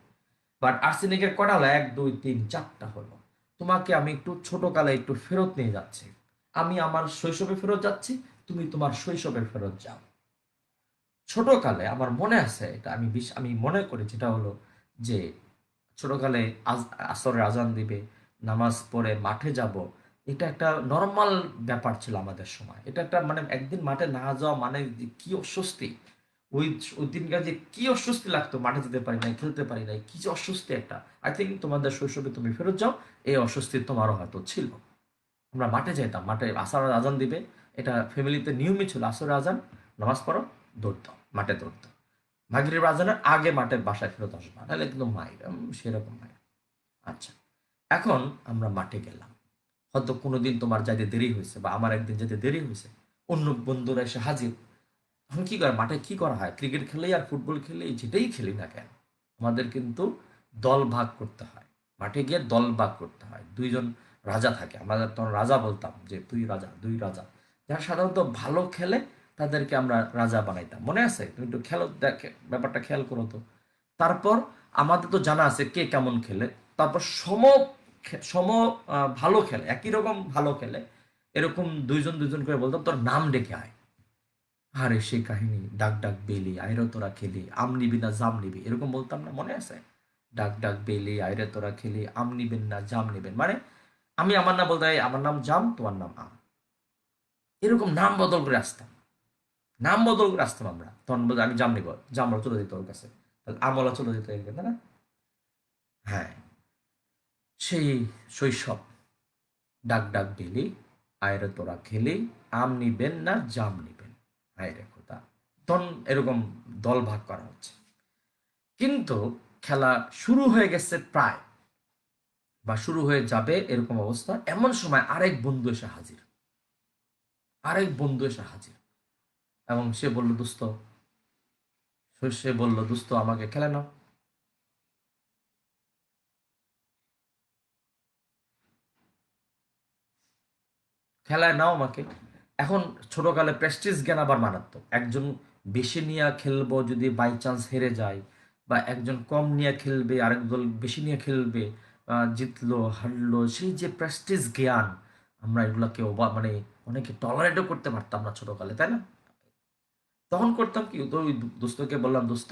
[SPEAKER 1] but আর্সেনিকের কটা হলো? 1 2 3 4টা হলো। তোমাকে আমি একটু ছোটকালে একটু ফেরত নিয়ে যাচ্ছি। আমি আমার শৈশবে ফেরত যাচ্ছি, তুমি তোমার শৈশবে ফেরত যাও। ছোটকালে আমার মনে আছে, এটা আমি মনে করি যেটা হলো যে ছোটকালে আসরের আজান দিবে, নামাজ পড়ে মাঠে যাব, এটা একটা নর্মাল ব্যাপার ছিল আমাদের সময়। এটা একটা মানে একদিন মাঠে না যাওয়া মানে যে কি অস্বস্তি, ওই ওই দিনকার যে কি অস্বস্তি লাগতো, মাঠে যেতে পারি নাই, খেলতে পারি নাই, কি যে অস্বস্তি একটা। আই থিঙ্ক তোমাদের শৈশবে তুমি ফেরত যাও, এই অস্বস্তি তোমারও হয়তো ছিল। আমরা মাঠে যেতাম, মাঠে আসরের আজান দিবে, এটা ফ্যামিলিতে নিয়মই ছিল। আসরের আজান, নামাজ পড়ো, দৌড় দাও, মাঠে দৌড় দাও। মাগরিব আজানের আগে মাঠে বাসায় ফেরত আসবা, নাহলে কিন্তু মায়ের সেরকম মায়ের। আচ্ছা, এখন আমরা মাঠে গেলাম, হয়তো কোনোদিন তোমার যাইতে দেরি হয়েছে বা আমার একদিন যেতে দেরি হয়েছে, অন্য বন্ধুরা এসে হাজির। এখন কি করে মাঠে কি করা হয়? ক্রিকেট খেলেই আর ফুটবল খেলেই যেটাই খেলি না কেন, আমাদের কিন্তু দল ভাগ করতে হয়। মাঠে গিয়ে দল ভাগ করতে হয়। 2জন রাজা থাকে, আমরা তখন রাজা বলতাম যে তুই রাজা, দুই রাজা। যারা সাধারণত ভালো খেলে তাদেরকে আমরা রাজা বানাইতাম। মনে আছে? তুমি একটু খেলো, দেখে ব্যাপারটা খেয়াল করো তো। তারপর আমাদের তো জানা আছে কে কেমন খেলে। তারপর সম ভালো খেলে, একই রকম ভালো খেলে, এরকম 2জন করে বলতাম তোর নাম ডেকে আয়। আরে সেই কাহিনী, ডাক ডাক বেলি আইরে তোরা খেলি, আম নিবি না জাম নিবি, এরকম বলতাম না? মনে আছে? ডাক ডাক বেলি আইরে তোরা খেলি, আম নিবেন না জাম নিবেন, মানে আমি আমার নাম বলতে আমার নাম জাম, তোমার নাম আম। এরকম নাম বদল করে আসতাম, নাম বদল করে আসতাম আমরা। তখন বলতে আমি জাম নিব, জামরা চলে যেত ওর কাছে, আমলা চলে যেত এর কাছে, না? হ্যাঁ, সেই শৈশব। ডাক ডাক বেলি আইরে তোরা খেলি, আম নিবেন না জাম নিবেন, আইরে খোদা। তখন এরকম দল ভাগ করা হচ্ছে। কিন্তু খেলা শুরু হয়ে গেছে প্রায়, বা শুরু হয়ে যাবে এরকম অবস্থা, এমন সময় আরেক বন্ধু এসে হাজির, আরেক বন্ধু এসে হাজির। এবং সে বলল দোস্ত আমাকে খেলে নাও। খেলায় নাও আমাকে। এখন ছোটকালে প্রেস্টিজ জ্ঞান আবার মারাত্মক। একজন বেশি নিয়ে খেলবো, যদি বাই চান্স হেরে যায় বা একজন কম নিয়ে খেলবে, আরেক দল বেশি নিয়ে খেলবে, জিতলো হারলো, সেই যে প্রেস্টিজ জ্ঞান, আমরা এগুলাকে মানে অনেকে টলারেটও করতে পারতাম না ছোটকালে, তাই না? তখন করতাম কি, তো ওই দোস্তকে বললাম, দোস্ত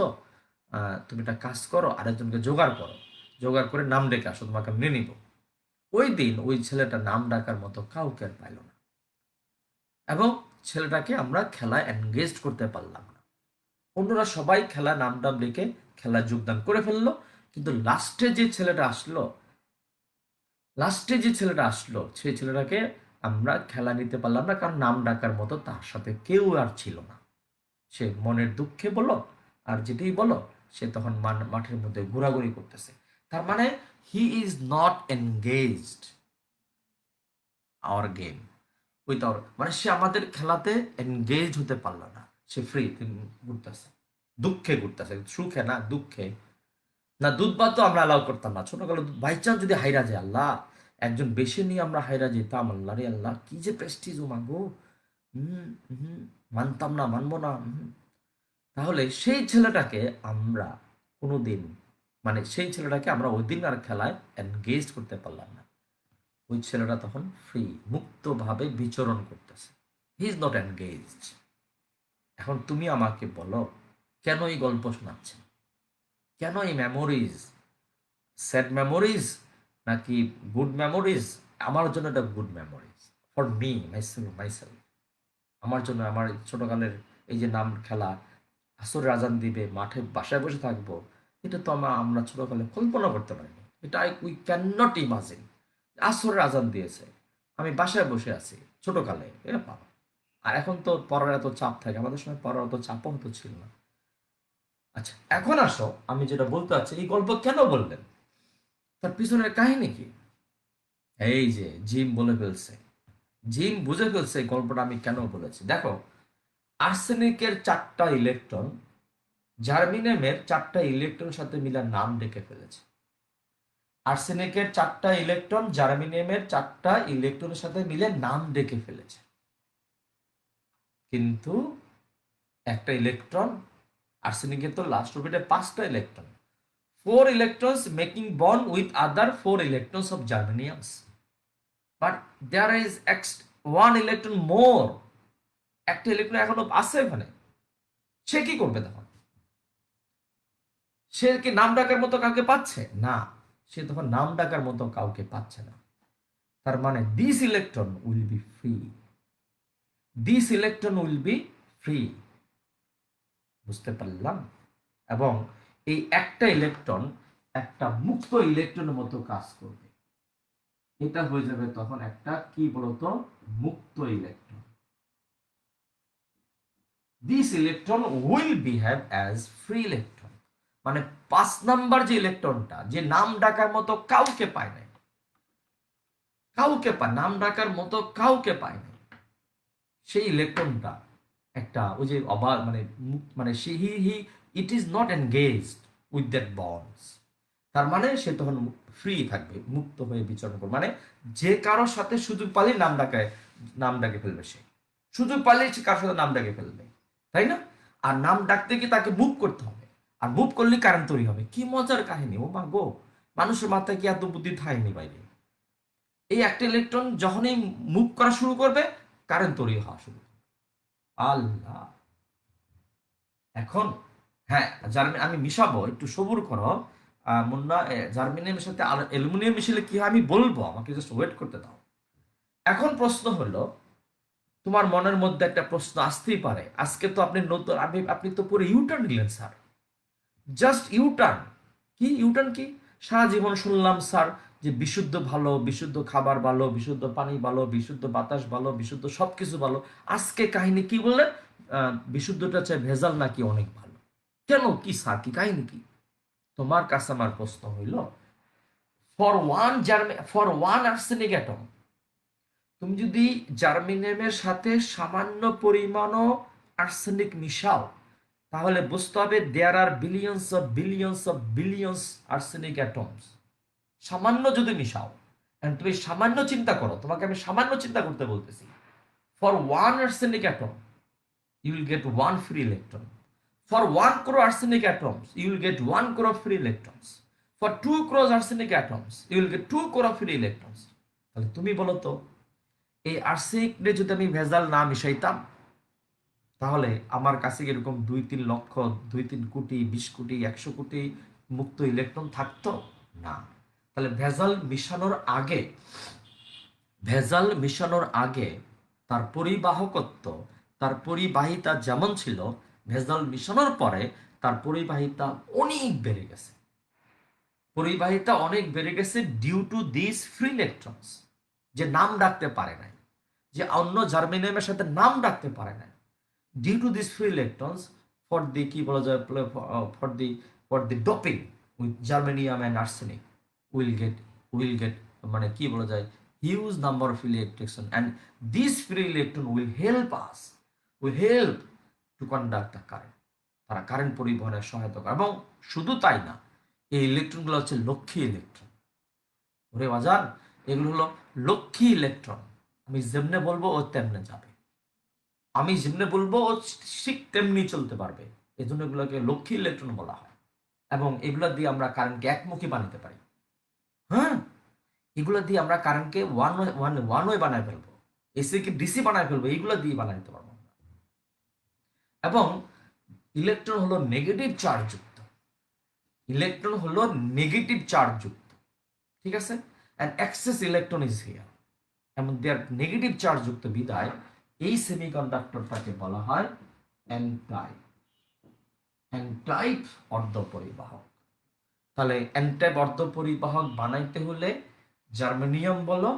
[SPEAKER 1] তুমি একটা কাজ করো, আরেকজনকে জোগাড় করো, জোগাড় করে নাম ডেকে আসো, তোমাকে আমি নিয়ে নিব। ওই দিন ওই ছেলেটা নাম ডাকার মতো কাউকে আর পাইল না, এবং ছেলেটাকে আমরা খেলায় এনগেজ করতে পারলাম না। অন্যরা সবাই খেলা নাম ডাম ডেকে খেলায় যোগদান করে ফেললো, কিন্তু লাস্টে যে ছেলেটা আসলো সেই ছেলেটাকে আমরা খেলা নিতে পারলাম না, কারণ নাম ডাকার মতো তার সাথে কেউ আর ছিল না। সে মনের দুঃখে বলো আর যেটাই বলো, সে তখন মাঠের মধ্যে ঘোরাঘুরি করতেছে। তার মানে he is not engaged hour game with our, মানে সে আমাদের খেলাতে এনগেজ হতে পারলো না। সে ফ্রি ঘুরতেছে, দুঃখে ঘুরতেছে, সুখে না দুঃখে। না, দুধ ভাত তো আমরা অ্যালাউ করতাম না ছোটকালে। বাই চান্স যদি হাইরা যায়, আল্লাহ, একজন বেশি নিয়ে আমরা হাইরা যেতাম, আল্লাহ রে আল্লাহ, কি যে প্রেস্টিজ, ও মাগো, হম হম, মানতাম না, মানবো না। তাহলে সেই ছেলেটাকে আমরা কোনোদিন, মানে সেই ছেলেটাকে আমরা ওই দিন আর খেলায় এনগেজ করতে পারলাম না। ওই ছেলেটা তখন ফ্রি, মুক্তভাবে বিচরণ করতেছে, হি ইজ নট এনগেজড। এখন তুমি আমাকে বলো, কেন এই গল্প শোনাচ্ছেন? কেন এই মেমোরিজ, স্যাড মেমোরিজ নাকি গুড মেমোরিজ? আমার জন্য এটা good memories, for me myself. আমার জন্য আমার ছোটকালের এই যে নাম খেলা, আসরের আজান দিবে, মাঠে বাসায় বসে থাকবো, এটা তো আমরা ছোটকালে কল্পনা করতে পারিনি। এটা উই ক্যান নট ইমাজিন। আসরের আজান দিয়েছে, আমি বাসায় বসে আছি ছোটকালে, এটা পাবো। আর এখন তো পড়ার এত চাপ থাকে, আমাদের সময় পড়ার এত চাপও তো ছিল না। আচ্ছা, এখন আসো, আমি যেটা বলতে চাচ্ছি, এই গল্প কেন বললেন, তার পিছনের কাহিনী কি? এই যে জিম বলে ফেলছে, জিম বুঝে ফেলছে এই গল্পটা আমি কেন বলেছি। দেখো, আর্সেনিকের 4টা ইলেকট্রন জার্মিনিয়ামের 4টা ইলেকট্রনের সাথে মিলে নাম ডেকে ফেলেছে। আর্সেনিকের 4টা ইলেকট্রন জার্মিনিয়ামের 4টা ইলেকট্রনের সাথে মিলে নাম ডেকে ফেলেছে, কিন্তু একটা ইলেকট্রন, আর্সেনিকের তো লাস্ট অরবিটে 5টা electron, 4 electrons making bond with other 4 electrons of germaniums, but there is 1 electron more, একটা ইলেকট্রন এখনো আছে ওখানে। সে কি করবে তখন? সে কি নাম ডাকার মতো কাউকে পাচ্ছে না? সে তখন নাম ডাকার মতো কাউকে পাচ্ছে না। তার মানে this electron will be free. বুঝতে পারলাম? এবং এই একটা ইলেকট্রন একটা মুক্ত ইলেকট্রনের মতো কাজ করবে। এটা হয়ে যাবে তখন একটা কি বলতো, মুক্ত electron. This electron will behave as free electron. মানে 5 নাম্বার যে ইলেকট্রনটা, যে নাম ডাকার মতো কাউকে পায় না, নাম ডাকার মতো কাউকে পায় না, সেই ইলেকট্রনটা একটা ওই যে অবাধ, মানে মানে he it is not engaged with that bonds. তার মানে সে তখন ফ্রি থাকবে, মুক্ত হয়ে বিচরণ করবে। মানে যে কারোর সাথে সুযোগ পালি নাম ডাকে ফেলবে, সে সুযোগ পালি সে কারোর সাথে নাম ডাকে ফেলবে, তাই না? আর নাম ডাকতে কি তাকে মুভ করতে হবে, আর মুভ করলে কারেন্ট তৈরি হবে। কি মজার কাহিনী, ও মা গো! মানুষের মাথায় কি এত বুদ্ধি থাকেনি বাইরে? এই একটা ইলেকট্রন যখনই মুভ করা শুরু করবে, কারেন্ট তৈরি হওয়া শুরু করবে। আল্লাহ! এখন হ্যাঁ, আমি মিশাবো, একটু সবুর করো মুন্না। জার্মেনিয়ামের সাথে অ্যালুমিনিয়াম মিশালে কি হয় আমি বলবো, আমাকে জাস্ট ওয়েট করতে দাও। এখন প্রশ্ন হলো, তোমার মনের মধ্যে একটা প্রশ্ন আসতেই পারে, আজকে তো আপনি নতুন, আপনি তো পুরো ইউটার্ন নিলেন স্যার, জাস্ট ইউটার্ন। কি ইউটার্ন কি? সারা জীবন শুনলাম স্যার যে বিশুদ্ধ ভালো, বিশুদ্ধ খাবার ভালো, বিশুদ্ধ পানি ভালো, বিশুদ্ধ বাতাস ভালো, বিশুদ্ধ সবকিছু ভালো। আজকে কাহিনী কি বললেন? বিশুদ্ধটা চাই ভেজাল নাকি অনেক ভালো। কেন, কি স্যার, কি কাহিনী কি? তোমার কাছে আমার প্রশ্ন হইল, ফর ওয়ান আর্সেনিক অ্যাটম, তুমি যদি জার্মেনিয়ামের সাথে সামান্য পরিমাণও আর্সেনিক মিশাও, তাহলে বুঝতে হবে দেয়ার আর বিলিয়ন্স আর্সেনিক অ্যাটমস। সামান্য যদি মিশাও, and তুমি সামান্য চিন্তা করো, তোমাকে আমি সামান্য চিন্তা করতে বলতেছি। For one arsenic atom you will get one free electron, For 1 crore arsenic atoms, you will get 1 crore of free electrons. For 2 crore arsenic atoms, you will get 2 crore of free electrons. তাহলে তুমি বলো তো, এই আর্সেনিক যদি আমি ভেজাল না মিশাইতাম, তাহলে আমার কাছে এরকম 2-3 লক্ষ, 2-3 কোটি, 20 কোটি, 100 কোটি মুক্ত ইলেকট্রন থাকতো না। তাহলে ভেজাল মিশানোর আগে তার পরিবাহকত্ব, তার পরিবাহিতা যেমন ছিল, ভেজাল মিশানোর পরে তার পরিবাহিতা অনেক বেড়ে গেছে। Due to this free electrons, যে নাম ডাকতে পারে নাই, যে অন্য জার্মেনিয়ামের সাথে নাম ডাকতে পারে নাই, due to this free electrons for the কি বলা যায়, for the doping with germanium and arsenic will get মানে কি বলা যায়, huge number of electron, and this free electron will help to conduct the current. তারা কারেন্ট পরিবহনের সহায়তা করে। এবং শুধু তাই না, এই ইলেকট্রনগুলো হচ্ছে লক্ষ্মী ইলেকট্রন। ওরে বাজার, এগুলো হলো লক্ষ্মী ইলেকট্রন। আমি যেমনে বলবো ও তেমনে যাবে, আমি যেমনে বলবো ও ঠিক তেমনি চলতে পারবে। এই জন্য এগুলোকে লক্ষ্মী ইলেকট্রন বলা হয়। এবং এগুলো দিয়ে আমরা কারেন্টকে একমুখী বানাতে পারি। হ্যাঁ, এগুলো দিয়ে আমরা কারেন্টকে ওয়ান ওয়ে বানায় ফেলবো, এসিকে ডিসি বানায় ফেলবো, এইগুলো দিয়ে বানাইতে পারবো। এবং ইলেকট্রন হলো নেগেটিভ চার্জ যুক্ত, ঠিক আছে। And excess electron is here, এবং দেয়ার নেগেটিভ চার্জ যুক্ত বিদায় এই সেমিকন্ডাক্টরটাকে বলা হয় এন টাইপ অর্ধপরিবাহক। তাহলে এন টাইপ অর্ধপরিবাহক বানাইতে হলে জার্মেনিয়াম বলো,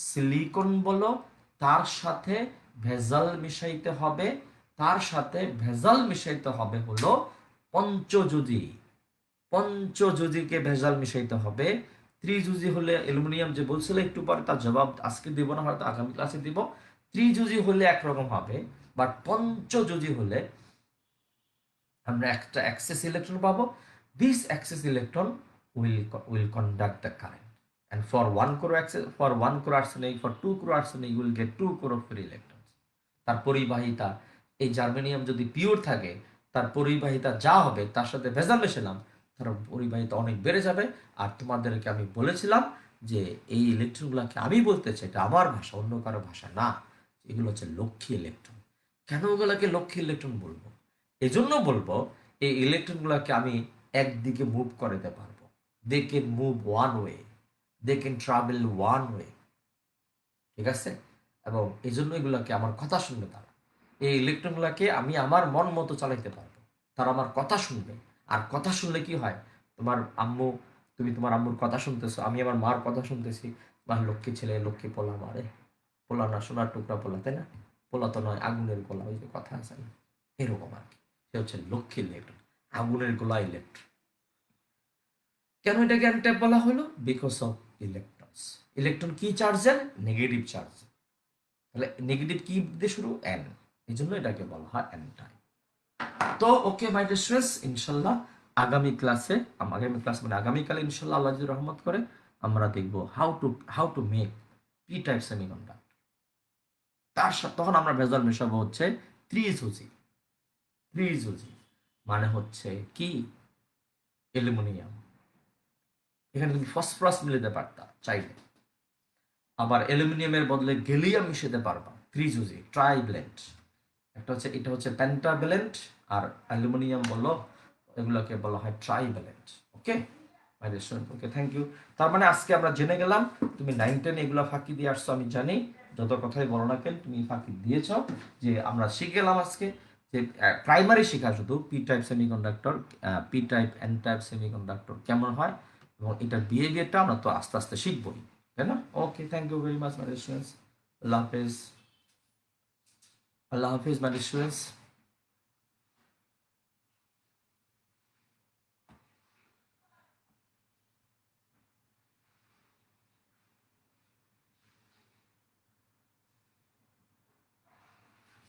[SPEAKER 1] সিলিকন বলো, তার সাথে ভেজাল মিশাইতে হবে, হলো পঞ্চযোজীকে ভেজাল মিশাইতে হবে। ত্রিযোজী হলে অ্যালুমিনিয়াম, যে বলছিল একটু পরে, তার জবাব আজকে দিব না, হয়তো আগামী ক্লাসে দিব। ত্রিযোজী হলে একরকম হবে, বাট পঞ্চযোজী হলে আমরা একটা এক্সেস ইলেকট্রন পাবো। This excess electron will conduct the current, and for 1 crore arsenic, for 2 crore arsenic, you will get 2 crore free electrons. তার পরিবাহিতা, এই জার্মেনিয়াম যদি পিওর থাকে, তার পরিবাহিতা যা হবে, তার সাথে ভেজাল মেশালাম, তার পরিবাহিতা অনেক বেড়ে যাবে। আর তোমাদেরকে আমি বলেছিলাম যে এই ইলেকট্রনগুলোকে আমি বলতে চাই, এটা আমার ভাষা, অন্য কারো ভাষা না, এগুলো হচ্ছে লক্ষ্মী ইলেকট্রন। কেন ওগুলোকে লক্ষ্মী ইলেকট্রন বলবো? এজন্য বলবো, এই ইলেকট্রনগুলোকে আমি একদিকে মুভ করাতে পারবো। They can move one way, they can travel one way, ঠিক আছে। এবং এই জন্য এগুলোকে আমার কথা শুনবে তারা। এই ইলেকট্রনগুলোকে আমি আমার মন মতো চালাইতে পারবো, তারা আমার কথা শুনবে। আর কথা শুনলে কি হয়, তুমি তোমার আম্মুর কথা শুনতেছো, আমি আমার মার কথা শুনতেছি, বা লক্ষ্মী ছেলে, লক্ষ্মী পোলা, মারে পোলা না, সোনার টুকরা পোলা, তাই না? পোলা তো নয়, আগুনের গোলা, ওই যে কথা আছে না, এরকম আর কি। সে হচ্ছে লক্ষ্মী ইলেকট্রন, আগুনের গোলা ইলেকট্রন। কেন এটাকে এন টাইপ বলা হলো? Because of electrons. ইলেকট্রন কি চার্জের? Negative charge. তাহলে নেগেটিভ কি দিয়ে শুরু? এন, এই জন্য এটাকে বলা হয় এন টাইপ। তো ওকে মাই ডিয়ার স্টুডেন্টস, ইনশাল্লাহ আগামীকালে ইনশাল্লাহ আল্লাহ যদি রহমত করে আমরা দেখবো how to make P type semiconductor. তার সাথে তখন আমরা ভেজাল মেশাবো হচ্ছে ত্রিযোজী মানে হচ্ছে কি, অ্যালুমিনিয়াম। এখানে তুমি ফসফরাস মিলাতে পারতা চাইলে, আবার অ্যালুমিনিয়ামের বদলে গ্যালিয়াম মিশাতে পারবা। ত্রিযোজী, ট্রাইভ্যালেন্ট। এটা হচ্ছে পেন্টাভ্যালেন্ট, আর অ্যালুমিনিয়াম বলো, এগুলোকে বলা হয় trivalent. Okay my dear student, okay, thank you. তার মানে আজকে আমরা জেনে গেলাম, তুমি 9-10 এগুলো ফাঁকি দিয়ে আসছো, আমি জানি। যত কথাই বলো না কেন, তুমি ফাঁকি দিয়েছ। যে আমরা শিখে গেলাম আজকে যে প্রাইমারি শেখা শুধু P type semiconductor, P type, N type semiconductor কেমন হয়, এবং এটার বিহেভিয়ারটা আমরা তো আস্তে আস্তে শিখবই, তাই না? Okay, thank you very much my dear students. আল্লাহ হাফেজ মাই ডিয়ার স্টুডেন্টস।